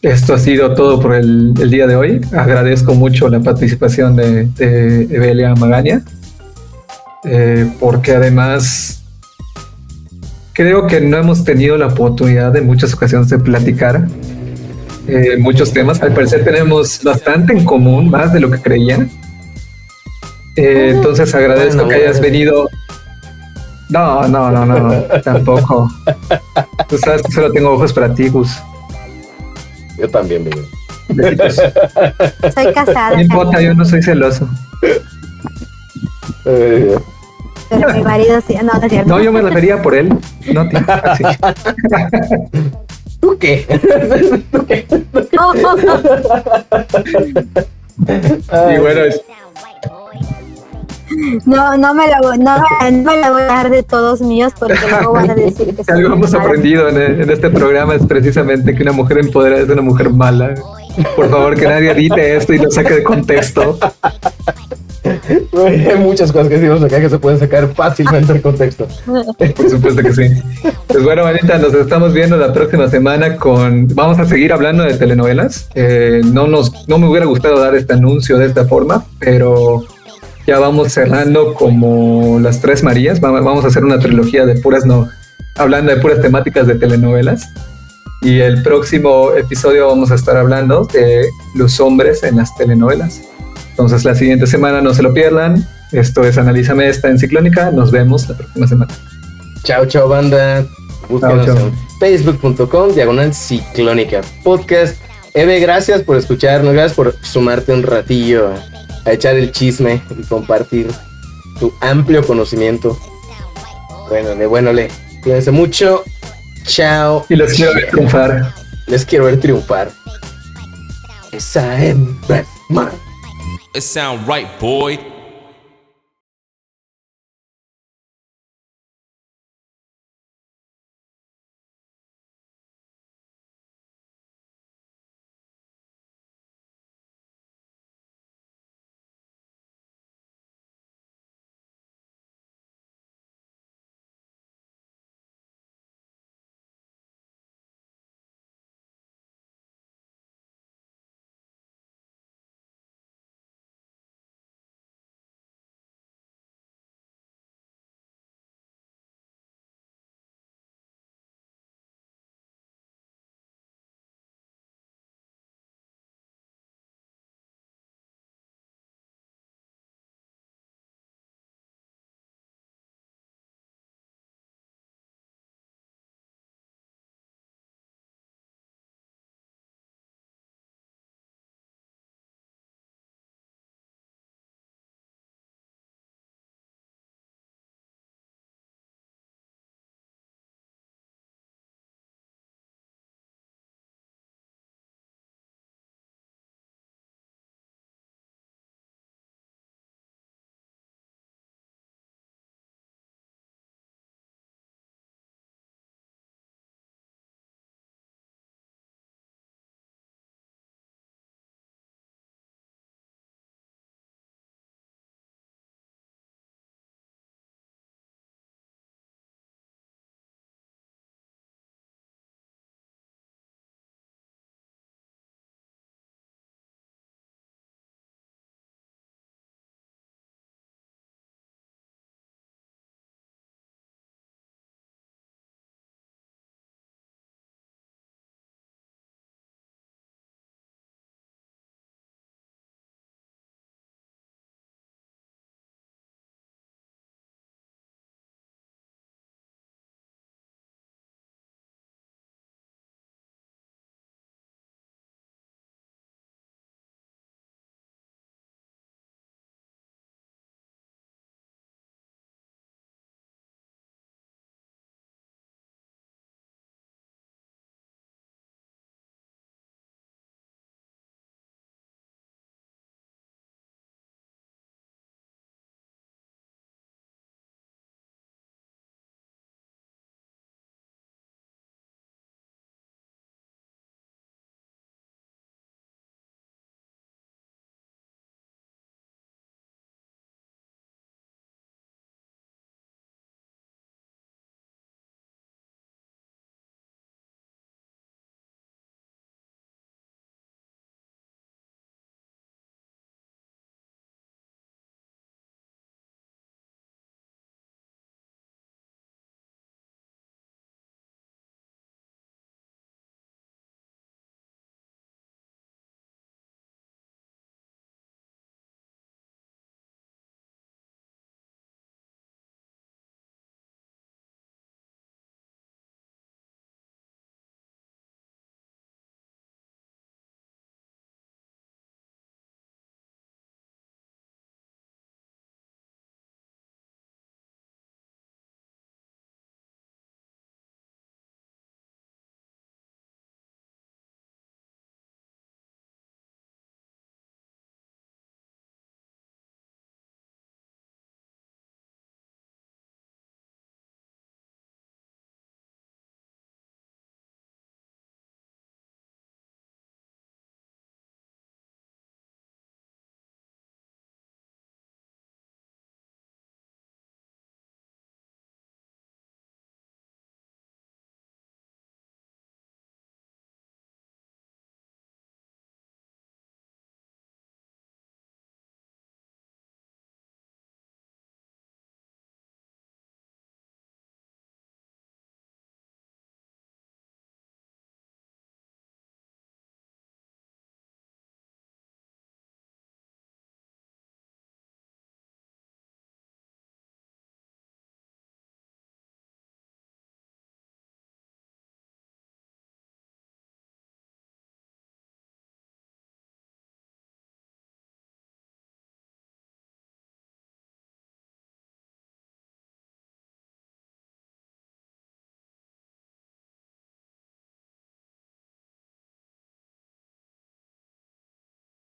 Speaker 2: esto ha sido todo por el día de hoy. Agradezco mucho la participación de Evelia Magaña, porque además creo que no hemos tenido la oportunidad en muchas ocasiones de platicar muchos temas. Al parecer tenemos bastante en común, más de lo que creía. Entonces agradezco que hayas venido. No, tampoco. Tú sabes que solo tengo ojos para ti, Gus.
Speaker 3: Yo también, bebé.
Speaker 2: Besitos.
Speaker 4: Soy casada.
Speaker 2: No importa, yo no soy celoso.
Speaker 4: Pero mi marido sí. No, no es cierto.
Speaker 2: No, yo me refería por él. No, tío. Así.
Speaker 3: ¿Tú qué? ¿Tú qué?
Speaker 2: Y bueno,
Speaker 4: No me la voy a dar de todos míos porque luego van a decir que
Speaker 2: si algo hemos
Speaker 4: mala.
Speaker 2: aprendido en este programa es precisamente que una mujer empoderada es una mujer mala. Por favor, que nadie edite esto y lo saque de contexto.
Speaker 3: Hay muchas cosas que decimos acá que se pueden sacar fácilmente del contexto.
Speaker 2: Por supuesto que sí. Pues bueno, manita, nos estamos viendo la próxima semana vamos a seguir hablando de telenovelas. No me hubiera gustado dar este anuncio de esta forma, pero ya vamos cerrando como las Tres Marías. Vamos a hacer una trilogía de hablando de puras temáticas de telenovelas. Y el próximo episodio vamos a estar hablando de los hombres en las telenovelas. Entonces la siguiente semana no se lo pierdan. Esto es Analízame Esta en Ciclónica. Nos vemos la próxima semana.
Speaker 3: Chao, banda. Búsquenos
Speaker 2: Chao.
Speaker 3: en facebook.com/Ciclónica Podcast. Eve, gracias por escucharnos. Gracias por sumarte un ratillo a echar el chisme y compartir tu amplio conocimiento. Bueno, cuídense mucho. Chao.
Speaker 2: Y los quiero ver triunfar.
Speaker 3: Les quiero ver triunfar. Esa hembra es mala.
Speaker 1: It sound right, boy.